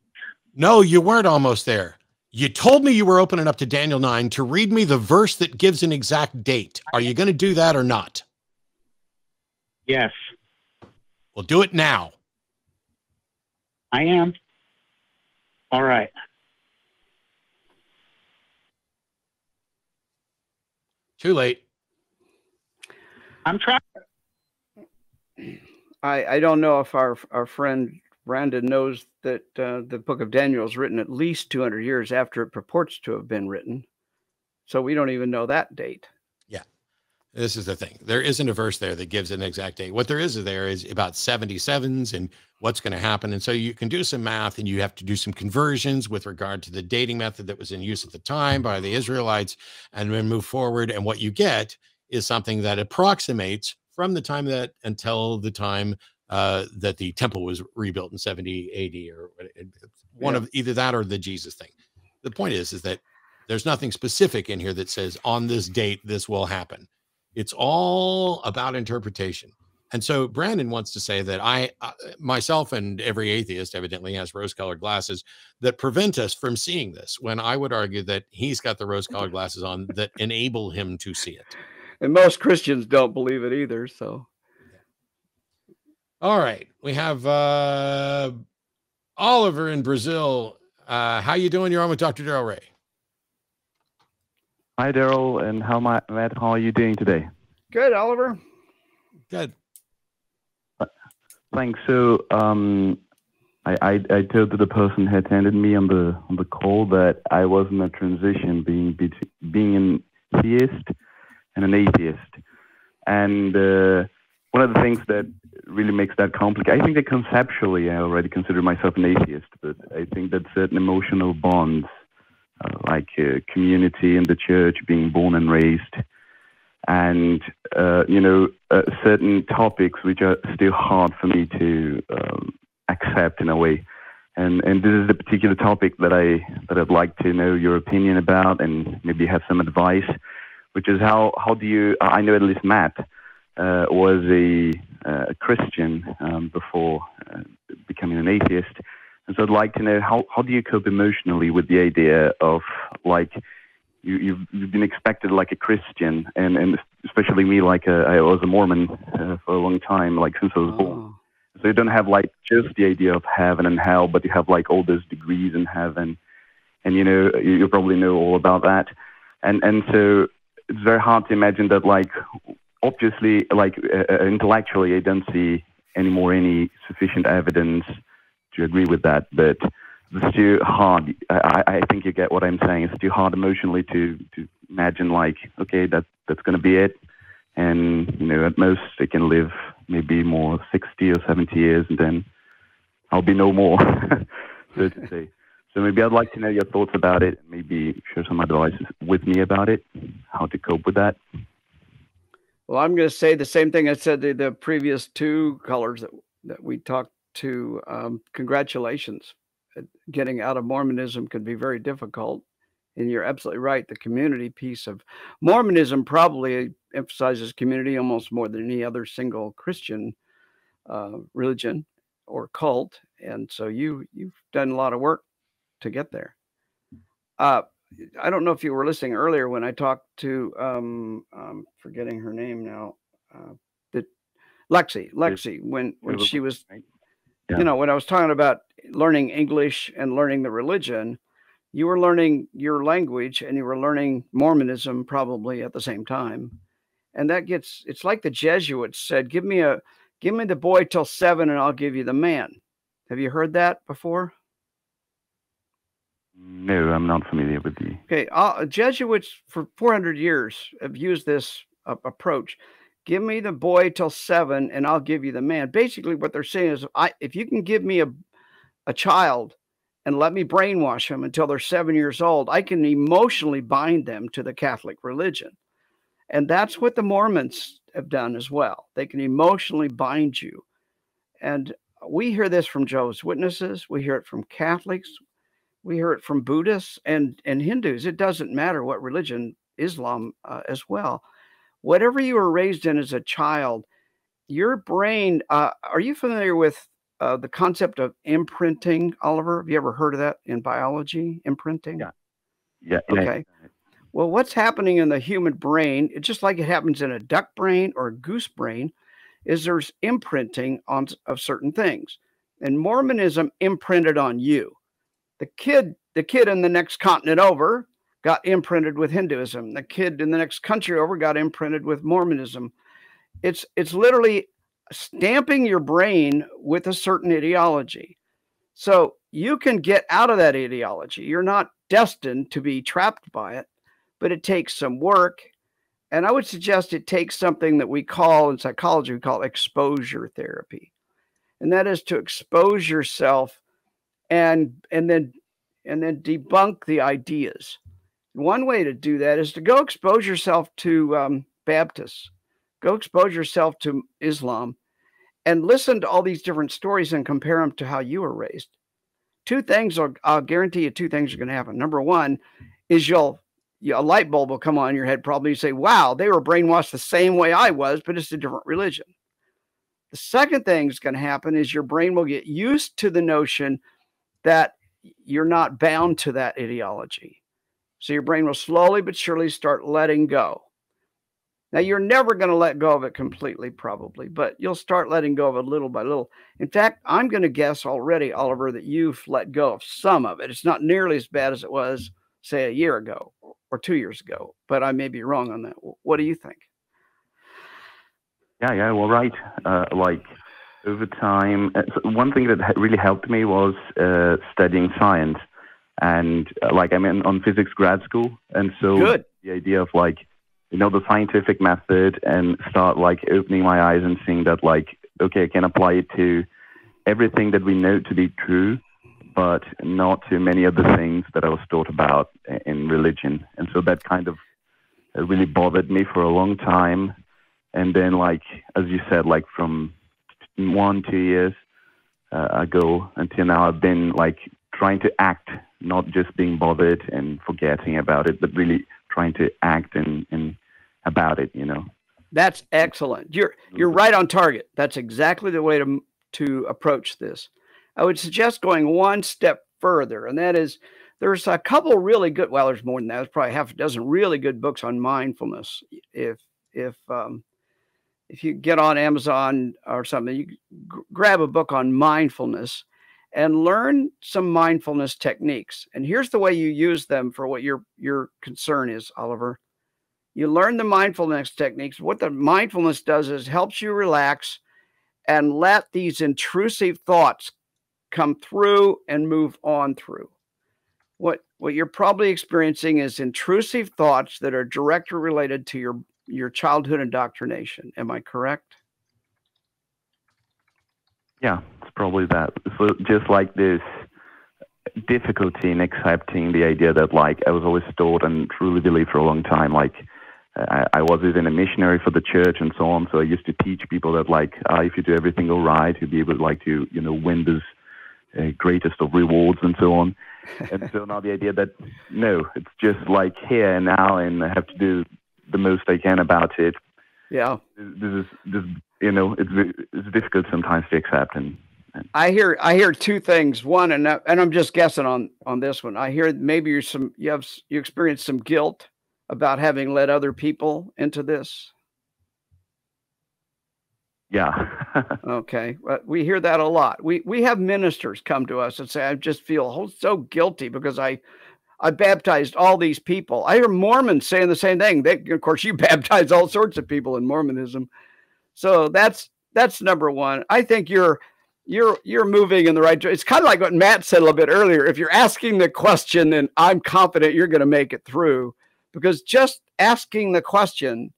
No, you weren't almost there. You told me you were opening up to Daniel 9 to read me the verse that gives an exact date. Are you going to do that or not? Yes. Well, do it now. I am. All right. Too late. I'm trying. I don't know if our friend Brandon knows that the book of Daniel is written at least 200 years after it purports to have been written. So we don't even know that date. Yeah. This is the thing. There isn't a verse there that gives an exact date. What there is about 77s and what's going to happen. And so you can do some math, and you have to do some conversions with regard to the dating method that was in use at the time by the Israelites, and then move forward. And what you get is something that approximates from the time that until the time that the temple was rebuilt in 70 AD, or one of either that or the Jesus thing. The point is that there's nothing specific in here that says on this date, this will happen. It's all about interpretation. And so Brandon wants to say that I myself and every atheist evidently has rose-colored glasses that prevent us from seeing this, when I would argue that he's got the rose-colored glasses on that enable him to see it. And most Christians don't believe it either. So, all right, we have Oliver in Brazil. How you doing? You're on with Dr. Darrel Ray. Hi, Darrell, and Matt, how are you doing today? Good, Oliver. Good. Thanks. So, I told the person who attended me on the call that I was in a transition, being an theist and an atheist, and one of the things that really makes that complicated, I think that conceptually I already consider myself an atheist, but I think that certain emotional bonds, like community in the church, being born and raised, and certain topics which are still hard for me to accept in a way, and this is the particular topic that I'd like to know your opinion about, and maybe have some advice, which is how do you? I know at least Matt was a Christian before becoming an atheist. And so I'd like to know how do you cope emotionally with the idea of, like, you've been expected like a Christian, and especially me, like I was a Mormon for a long time, like since I was born. So you don't have like just the idea of heaven and hell, but you have like all those degrees in heaven, and you probably know all about that, and so it's very hard to imagine that, like, obviously, like intellectually, I don't see any sufficient evidence to agree with that, but it's too hard. I think you get what I'm saying. It's too hard emotionally to imagine, like, okay, that's going to be it, and at most I can live maybe more 60 or 70 years, and then I'll be no more, so to say. So maybe I'd like to know your thoughts about it, and maybe share some advice with me about it, how to cope with that. Well, I'm going to say the same thing I said to the previous two callers that we talked to. Congratulations. Getting out of Mormonism can be very difficult. And you're absolutely right. The community piece of Mormonism probably emphasizes community almost more than any other single Christian religion or cult. And so you've done a lot of work to get there. I don't know if you were listening earlier when I talked to, I'm forgetting her name now, Lexi, when she was, when I was talking about learning English and learning the religion, you were learning your language and you were learning Mormonism probably at the same time. And it's like the Jesuits said, give me the boy till 7 and I'll give you the man. Have you heard that before? No, I'm not familiar with the... Okay, Jesuits for 400 years have used this approach. Give me the boy till 7 and I'll give you the man. Basically what they're saying is, if you can give me a child and let me brainwash them until they're 7 years old, I can emotionally bind them to the Catholic religion. And that's what the Mormons have done as well. They can emotionally bind you. And we hear this from Jehovah's Witnesses. We hear it from Catholics. We hear it from Buddhists and Hindus. It doesn't matter what religion, Islam as well. Whatever you were raised in as a child, your brain, are you familiar with the concept of imprinting, Oliver? Have you ever heard of that in biology, imprinting? Yeah. Okay. Well, what's happening in the human brain, it's just like it happens in a duck brain or a goose brain, is there's imprinting of certain things. And Mormonism imprinted on you. The kid in the next continent over got imprinted with Hinduism. The kid in the next country over got imprinted with Mormonism. It's literally stamping your brain with a certain ideology. So you can get out of that ideology. You're not destined to be trapped by it, but it takes some work. And I would suggest it takes something that we call in psychology, we call exposure therapy. And that is to expose yourself and then debunk the ideas. One way to do that is to go expose yourself to Baptists, go expose yourself to Islam, and listen to all these different stories and compare them to how you were raised. I'll guarantee you two things are going to happen. Number one is a light bulb will come on in your head. Probably you say, wow, they were brainwashed the same way I was, but it's a different religion. The second thing that's going to happen is your brain will get used to the notion that you're not bound to that ideology. So your brain will slowly but surely start letting go. Now, you're never going to let go of it completely, probably, but you'll start letting go of it little by little. In fact, I'm going to guess already, Oliver, that you've let go of some of it. It's not nearly as bad as it was, say, a year ago or 2 years ago, but I may be wrong on that. What do you think? Yeah, well, right. Like over time, one thing that really helped me was studying science. And like I'm on physics grad school. And so Good. The idea of like, the scientific method and start like opening my eyes and seeing that like, okay, I can apply it to everything that we know to be true, but not to many other things that I was taught about in religion. And so that kind of really bothered me for a long time. And then like, as you said, like from 1-2 years ago until now, I've been like trying to act, not just being bothered and forgetting about it, but really trying to act and about it, That's excellent. You're right on target. That's exactly the way to approach this. I would suggest going one step further, and that is there's a couple really good, well, there's more than that. There's probably half a dozen really good books on mindfulness. If you get on Amazon or something, you grab a book on mindfulness and learn some mindfulness techniques. And here's the way you use them for what your concern is, Oliver. You learn the mindfulness techniques. What the mindfulness does is helps you relax and let these intrusive thoughts come through and move on through. What you're probably experiencing is intrusive thoughts that are directly related to your childhood indoctrination. Am I correct? Yeah, it's probably that. So just like this difficulty in accepting the idea that like I was always taught and truly believed for a long time, like I was even a missionary for the church and so on. So I used to teach people that like if you do everything all right, you'll be able to win this greatest of rewards and so on. And so now the idea that no, it's just like here and now, and I have to do the most I can about it. Yeah, this it's difficult sometimes to accept. And I hear two things. One, and I'm just guessing on this one. I hear maybe you experience some guilt about having led other people into this. Yeah. Okay. We hear that a lot. We have ministers come to us and say, I just feel so guilty because I baptized all these people. I hear Mormons saying the same thing. Of course, you baptize all sorts of people in Mormonism. So that's number one. I think you're moving in the right direction. It's kind of like what Matt said a little bit earlier. If you're asking the question, then I'm confident you're going to make it through, because just asking the questions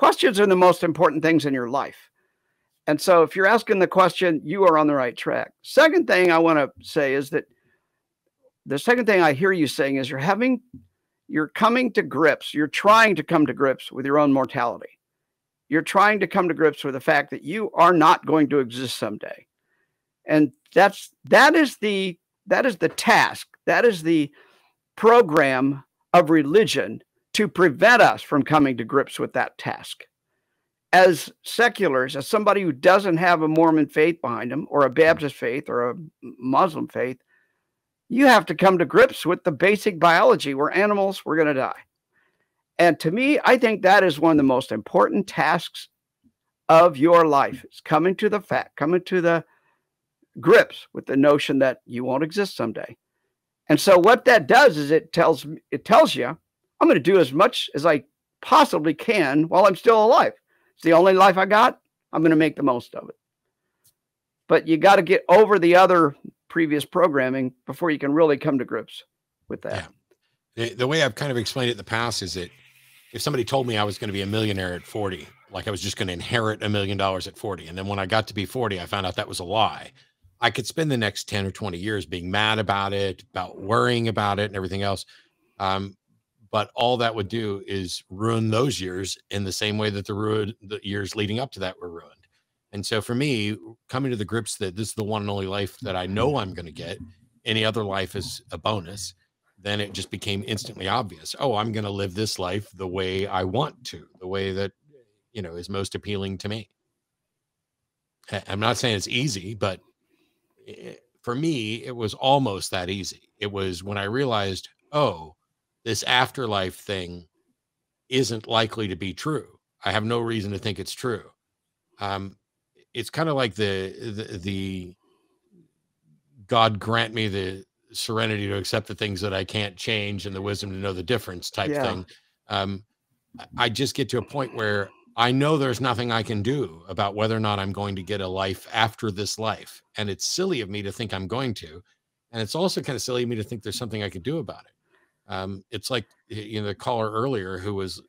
are the most important things in your life. And so if you're asking the question, you are on the right track. Second thing I want to say is that the second thing I hear you saying is you're coming to grips. You're trying to come to grips with your own mortality. You're trying to come to grips with the fact that you are not going to exist someday. And that is the task. That is the program of religion to prevent us from coming to grips with that task. As seculars, as somebody who doesn't have a Mormon faith behind them, or a Baptist faith, or a Muslim faith, you have to come to grips with the basic biology. We're animals, we're going to die. And to me, I think that is one of the most important tasks of your life, is coming to the grips with the notion that you won't exist someday. And so what that does is it tells you, I'm going to do as much as I possibly can while I'm still alive. It's the only life I got. I'm going to make the most of it. But you got to get over the other previous programming before you can really come to grips with that. Yeah. The way I've kind of explained it in the past is that if somebody told me I was going to be a millionaire at 40, like I was just going to inherit $1 million at 40, and then when I got to be 40, I found out that was a lie, I could spend the next 10 or 20 years being mad about it, about worrying about it and everything else. But all that would do is ruin those years in the same way that the years leading up to that were ruined. And so for me, coming to the grips that this is the one and only life that I know I'm going to get, any other life is a bonus, then it just became instantly obvious. Oh, I'm going to live this life the way I want to, the way that, is most appealing to me. I'm not saying it's easy, but for me, it was almost that easy. It was when I realized, oh, this afterlife thing isn't likely to be true. I have no reason to think it's true. It's kind of like the God grant me the serenity to accept the things that I can't change and the wisdom to know the difference type thing. I just get to a point where I know there's nothing I can do about whether or not I'm going to get a life after this life. And it's silly of me to think I'm going to. And it's also kind of silly of me to think there's something I can do about it. It's like, the caller earlier who was,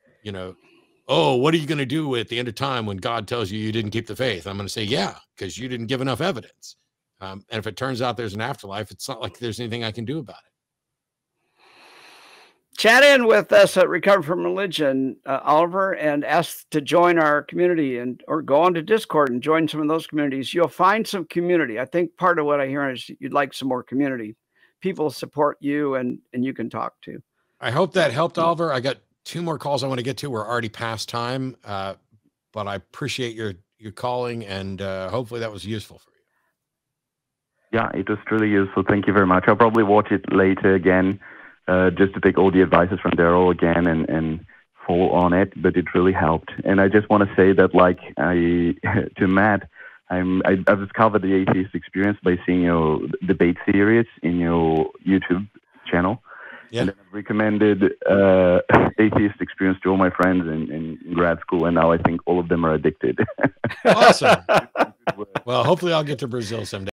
oh, what are you going to do at the end of time when God tells you didn't keep the faith? I'm going to say, yeah, because you didn't give enough evidence. And if it turns out there's an afterlife, it's not like there's anything I can do about it. Chat in with us at Recover from Religion, Oliver, and ask to join our community or go on to Discord and join some of those communities. You'll find some community. I think part of what I hear is you'd like some more community. People support you and you can talk to. I hope that helped, Oliver. I got 2 more calls I want to get to. We're already past time, but I appreciate your calling, and hopefully that was useful for you. Yeah, it was truly useful. Thank you very much. I'll probably watch it later again, just to take all the advices from Darrel again and fall on it, but it really helped. And I just want to say that, to Matt, I've discovered the Atheist Experience by seeing your debate series in your YouTube channel. Yeah. And then I've recommended Atheist Experience to all my friends in grad school, and now I think all of them are addicted. Awesome. Well, hopefully I'll get to Brazil someday.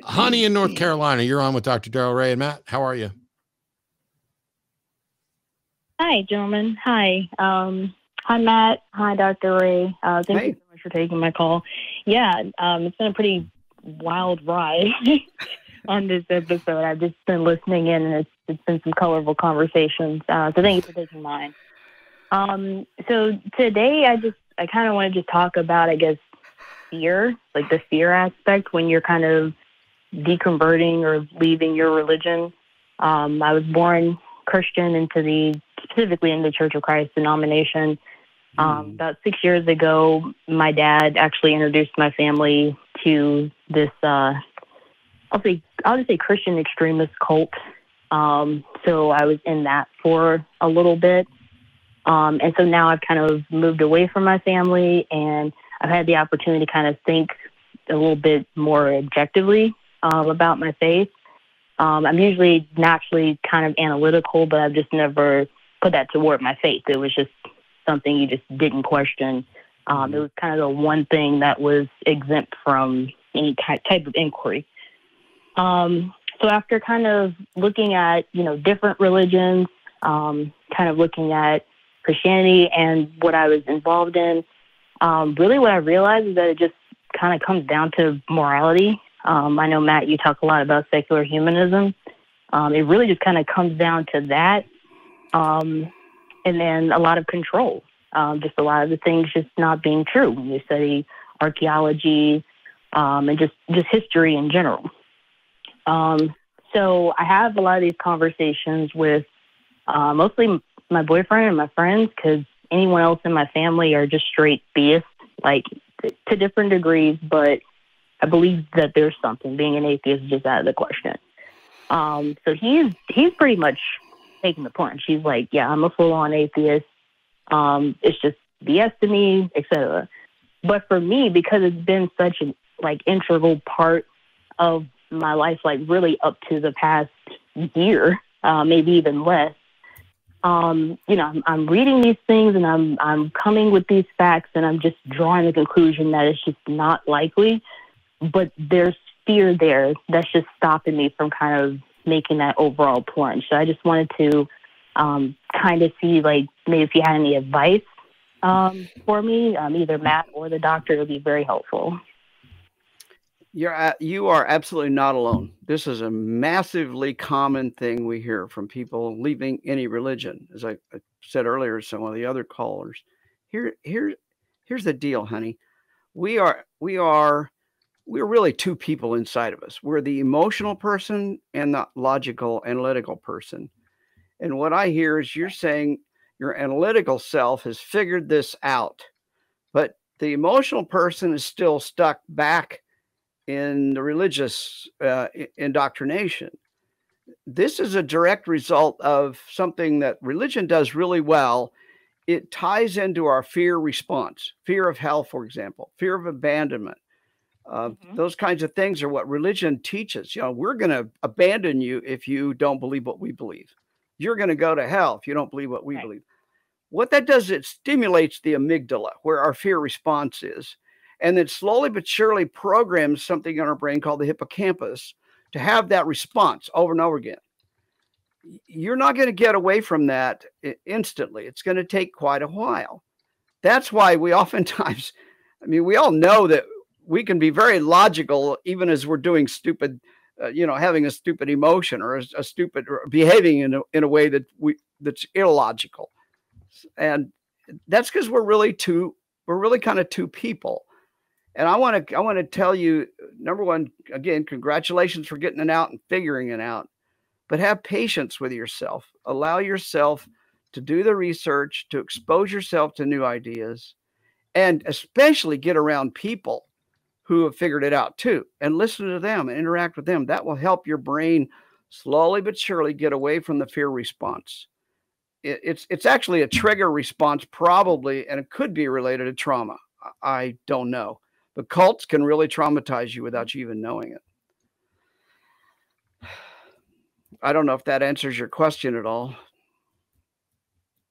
Honey in North Carolina, you're on with Dr. Darrel Ray and Matt. How are you? Hi, gentlemen. Hi. Hi, Matt. Hi, Dr. Ray. Thank you so much for taking my call. Yeah, it's been a pretty wild ride on this episode. I've just been listening in, and it's been some colorful conversations. So thank you for taking mine. So today I kind of want to just talk about, I guess, fear, like the fear aspect when you're kind of deconverting or leaving your religion. I was born Christian specifically in the Church of Christ denomination. About 6 years ago, my dad actually introduced my family to this, I'll just say Christian extremist cult. So I was in that for a little bit. And so now I've kind of moved away from my family, and I've had the opportunity to kind of think a little bit more objectively about my faith. I'm usually naturally kind of analytical, but I've just never put that toward my faith. It was just something you just didn't question. It was kind of the one thing that was exempt from any type of inquiry. So after kind of looking at, different religions, kind of looking at Christianity and what I was involved in, really what I realized is that it just kind of comes down to morality. I know, Matt, you talk a lot about secular humanism. It really just kind of comes down to that. And then a lot of control. Just a lot of the things just not being true when you study archaeology and just history in general. So I have a lot of these conversations with mostly my boyfriend and my friends, because anyone else in my family are just straight theists, like to different degrees, but I believe that there's something. Being an atheist is just out of the question. So he's pretty much taking the plunge. He's like, yeah, I'm a full-on atheist. It's just BS to me, etc. But for me, because it's been such an integral part of my life, really up to the past year, maybe even less. I'm reading these things and I'm coming with these facts, and I'm just drawing the conclusion that it's just not likely. But there's fear there that's just stopping me from kind of making that overall plunge. So I just wanted to kind of see, maybe if you had any advice for me, either Matt or the doctor, it would be very helpful. You are absolutely not alone. This is a massively common thing we hear from people leaving any religion. As I said earlier to some of the other callers, here's the deal, honey. We're really two people inside of us. We're the emotional person and the logical, analytical person. And what I hear is you're saying your analytical self has figured this out, but the emotional person is still stuck back in the religious indoctrination. This is a direct result of something that religion does really well. It ties into our fear response, fear of hell, for example, fear of abandonment. Those kinds of things are what religion teaches. We're going to abandon you if you don't believe what we believe. You're going to go to hell if you don't believe what we believe. What that does, it stimulates the amygdala, where our fear response is. And then slowly but surely programs something in our brain called the hippocampus to have that response over and over again. You're not going to get away from that instantly. It's going to take quite a while. That's why we oftentimes, we all know that we can be very logical even as we're doing stupid, having a stupid emotion or a stupid or behaving in a way that's illogical. And that's because we're really kind of two people. And I want to tell you, number one, again, congratulations for getting it out and figuring it out, but have patience with yourself. Allow yourself to do the research, to expose yourself to new ideas, and especially get around people who have figured it out too, and listen to them and interact with them. That will help your brain slowly but surely get away from the fear response. It's actually a trigger response probably, and it could be related to trauma. I don't know. But cults can really traumatize you without you even knowing it. I don't know if that answers your question at all.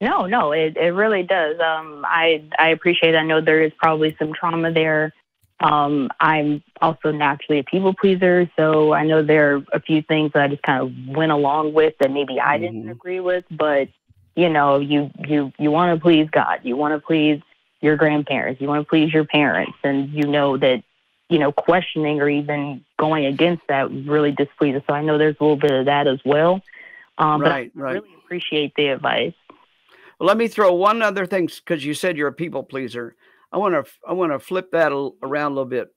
No, it really does. I appreciate it. I know there is probably some trauma there. I'm also naturally a people pleaser, so I know there are a few things that I just kind of went along with that maybe I didn't agree with. But you want to please God, you want to please your grandparents, you want to please your parents, and that questioning or even going against that really displeases. So I know there's a little bit of that as well. Right. I really appreciate the advice. Well, let me throw one other thing, because you said you're a people pleaser. I want to flip that around a little bit.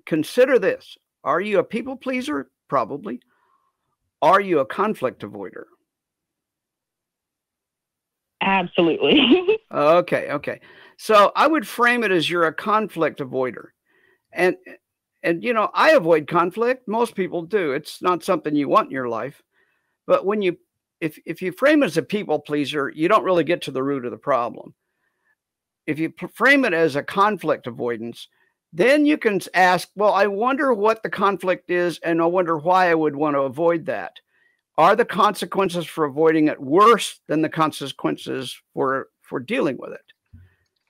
Consider this: are you a people pleaser? Probably. Are you a conflict avoider? Absolutely. Okay. So I would frame it as you're a conflict avoider. And I avoid conflict. Most people do. It's not something you want in your life. But if you frame it as a people pleaser, you don't really get to the root of the problem. If you frame it as a conflict avoidance, then you can ask, well, I wonder what the conflict is, and I wonder why I would want to avoid that. Are the consequences for avoiding it worse than the consequences for dealing with it?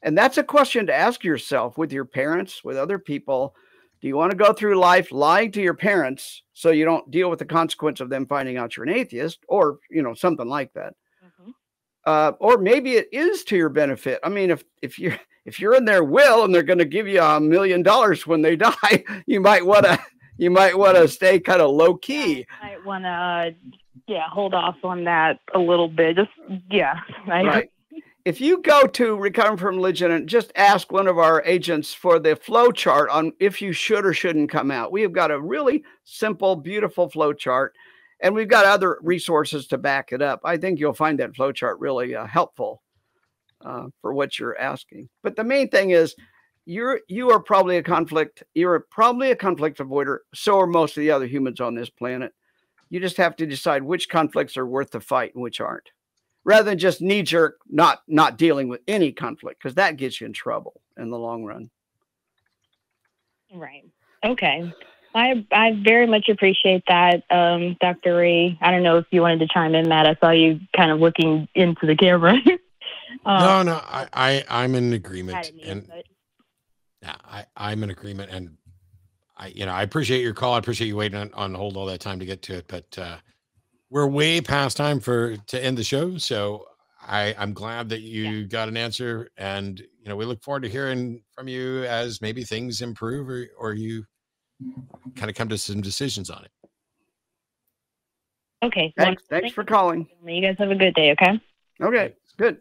And that's a question to ask yourself with your parents, with other people. Do you want to go through life lying to your parents so you don't deal with the consequence of them finding out you're an atheist, or something like that? Or maybe it is to your benefit. If you're in their will and they're going to give you $1 million when they die, you might want You might want to stay kind of low key. I might want to, hold off on that a little bit. Just, Right. If you go to Recovering from Religion and just ask one of our agents for the flow chart on if you should or shouldn't come out, we have got a really simple, beautiful flow chart, and we've got other resources to back it up. I think you'll find that flow chart really helpful for what you're asking. But the main thing is you are probably a conflict. You're probably a conflict avoider. So are most of the other humans on this planet. You just have to decide which conflicts are worth the fight and which aren't, rather than just knee-jerk not dealing with any conflict, because that gets you in trouble in the long run. Right. Okay. I very much appreciate that, Dr. Ray. I don't know if you wanted to chime in, Matt. I saw you kind of looking into the camera. No, I'm in agreement. I'm in agreement, and I appreciate your call. I appreciate you waiting on hold all that time to get to it, but we're way past time to end the show. So I'm glad that you got an answer, and we look forward to hearing from you as maybe things improve or you kind of come to some decisions on it. Okay. Thanks for calling. You guys have a good day. Okay. Okay. Good.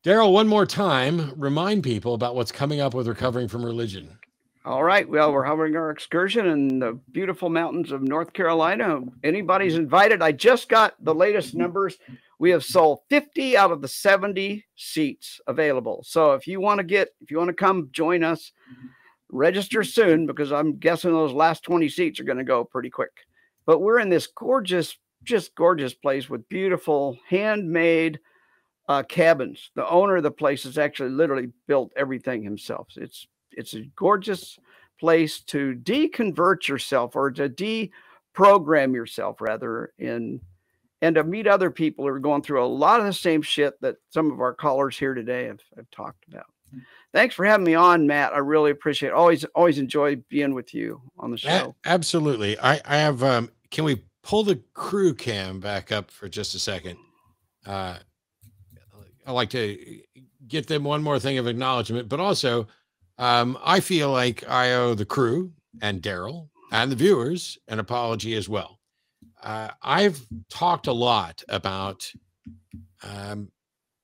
Darrel, one more time, remind people about what's coming up with Recovering from Religion. All right. Well, we're having our excursion in the beautiful mountains of North Carolina. Anybody's invited. I just got the latest numbers. We have sold 50 out of the 70 seats available. So if you want to come join us, register soon, because I'm guessing those last 20 seats are going to go pretty quick. But we're in this gorgeous place with beautiful handmade cabins. The owner of the place has actually literally built everything himself. It's a gorgeous place to deconvert yourself, or to deprogram yourself rather, and to meet other people who are going through a lot of the same shit that some of our callers here today have talked about. Thanks for having me on, Matt. I really appreciate it. Always enjoy being with you on the show. Absolutely. I have, can we pull the crew cam back up for just a second? I like to get them one more thing of acknowledgement, but also I feel like I owe the crew and Darrel and the viewers an apology as well. I've talked a lot about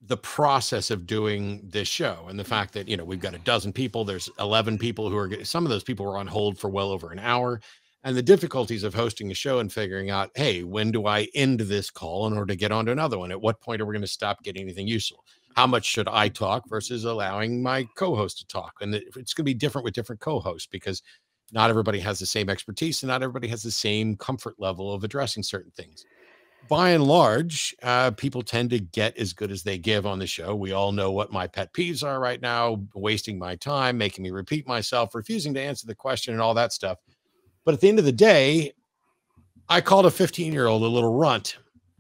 the process of doing this show, and the fact that, we've got a dozen people, there's 11 people who are, some of those people were on hold for well over an hour, and the difficulties of hosting a show and figuring out, hey, when do I end this call in order to get on to another one? At what point are we going to stop getting anything useful? How much should I talk versus allowing my co-host to talk? And it's going to be different with different co-hosts, because not everybody has the same expertise and not everybody has the same comfort level of addressing certain things. By and large, people tend to get as good as they give on the show. We all know what my pet peeves are right now: wasting my time, making me repeat myself, refusing to answer the question, and all that stuff. But at the end of the day, I called a 15-year-old a little runt.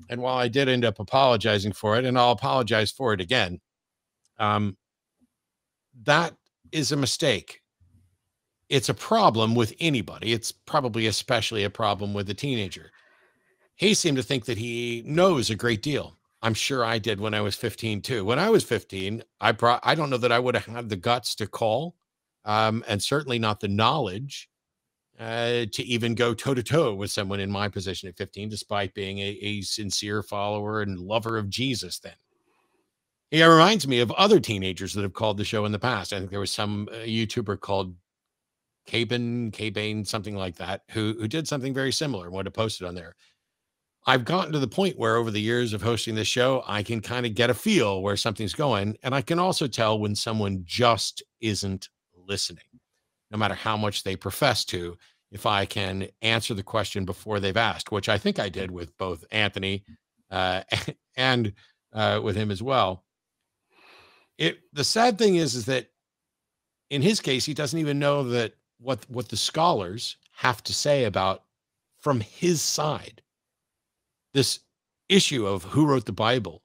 And while I did end up apologizing for it, and I'll apologize for it again, that is a mistake. It's a problem with anybody. It's probably especially a problem with a teenager. He seemed to think that he knows a great deal. I'm sure I did when I was 15 too. When I was 15, I don't know that I would have had the guts to call, and certainly not the knowledge to even go toe-to-toe with someone in my position at 15, despite being a sincere follower and lover of Jesus then. It reminds me of other teenagers that have called the show in the past. I think there was some YouTuber called K-Bane, something like that, who did something very similar and wanted to post it on there. I've gotten to the point where over the years of hosting this show, I can kind of get a feel where something's going. And I can also tell when someone just isn't listening, no matter how much they profess to, if I can answer the question before they've asked, which I think I did with both Anthony and with him as well. The sad thing is that in his case, he doesn't even know that what the scholars have to say about from his side. This issue of who wrote the Bible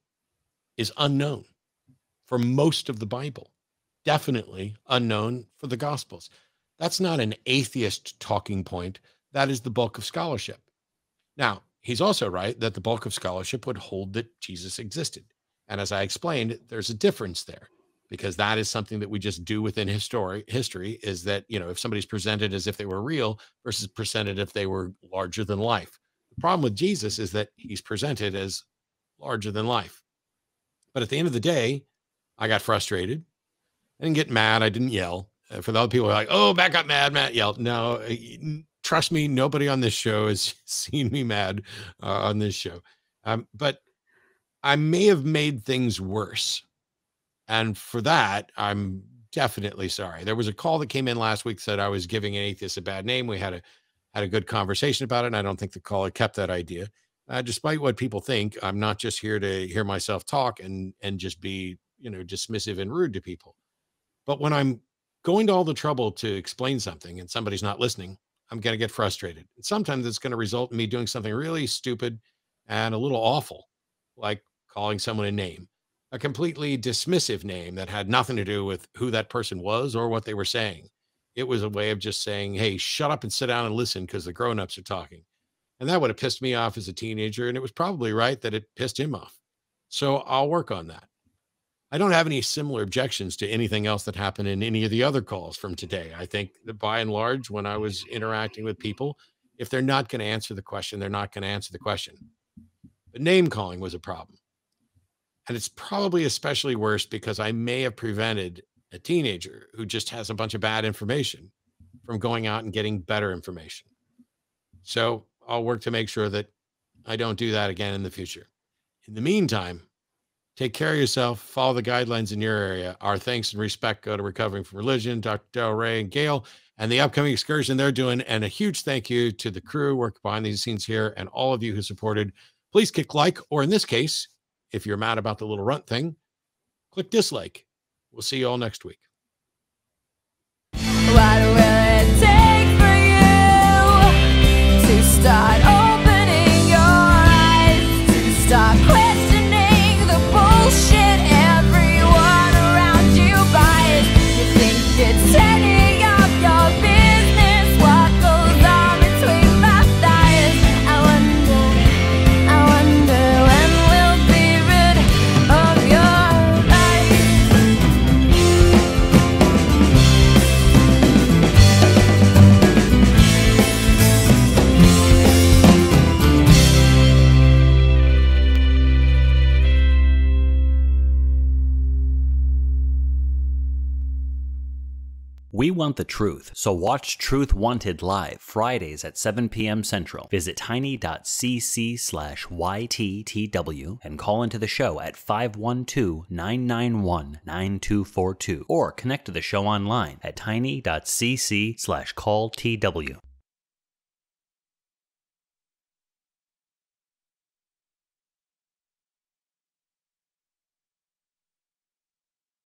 is unknown for most of the Bible, definitely unknown for the Gospels. That's not an atheist talking point. That is the bulk of scholarship. Now, he's also right that the bulk of scholarship would hold that Jesus existed. And as I explained, there's a difference there. because that is something that we just do within history, is that, if somebody's presented as if they were real versus presented if they were larger than life. The problem with Jesus is that he's presented as larger than life. But at the end of the day, I got frustrated. I didn't get mad. I didn't yell. For the other people who are like, oh, Matt got mad, Matt yelled. No, trust me, nobody on this show has seen me mad on this show. But I may have made things worse. And for that, I'm definitely sorry. There was a call that came in last week that said I was giving an atheist a bad name. We had a good conversation about it, and I don't think the caller kept that idea. Despite what people think, I'm not just here to hear myself talk and just be, dismissive and rude to people. But when I'm going to all the trouble to explain something and somebody's not listening, I'm going to get frustrated. And sometimes it's going to result in me doing something really stupid and a little awful, like calling someone a name, a completely dismissive name that had nothing to do with who that person was or what they were saying. It was a way of just saying, hey, shut up and sit down and listen because the grown-ups are talking. And that would have pissed me off as a teenager, and it was probably right that it pissed him off. So I'll work on that. I don't have any similar objections to anything else that happened in any of the other calls from today. I think that by and large, when I was interacting with people, if they're not going to answer the question, they're not going to answer the question. But name calling was a problem. And it's probably especially worse because I may have prevented a teenager who just has a bunch of bad information from going out and getting better information. So I'll work to make sure that I don't do that again in the future. In the meantime, take care of yourself, follow the guidelines in your area. Our thanks and respect go to Recovering from Religion, Dr. Darrel Ray and Gail, and the upcoming excursion they're doing. And a huge thank you to the crew working behind the scenes here and all of you who supported. Please click like, or in this case, if you're mad about the little runt thing, click dislike. We'll see you all next week. What will it take for you to start opening your eyes, to stop questioning the bullshit everyone around you buys? You think it's any of your business what goes on between my thighs? I wonder when we'll be rid of your life. We want the truth, so watch Truth Wanted live Fridays at 7 p.m. Central. Visit tiny.cc/YTTW and call into the show at 512-991-9242 or connect to the show online at tiny.cc/calltw.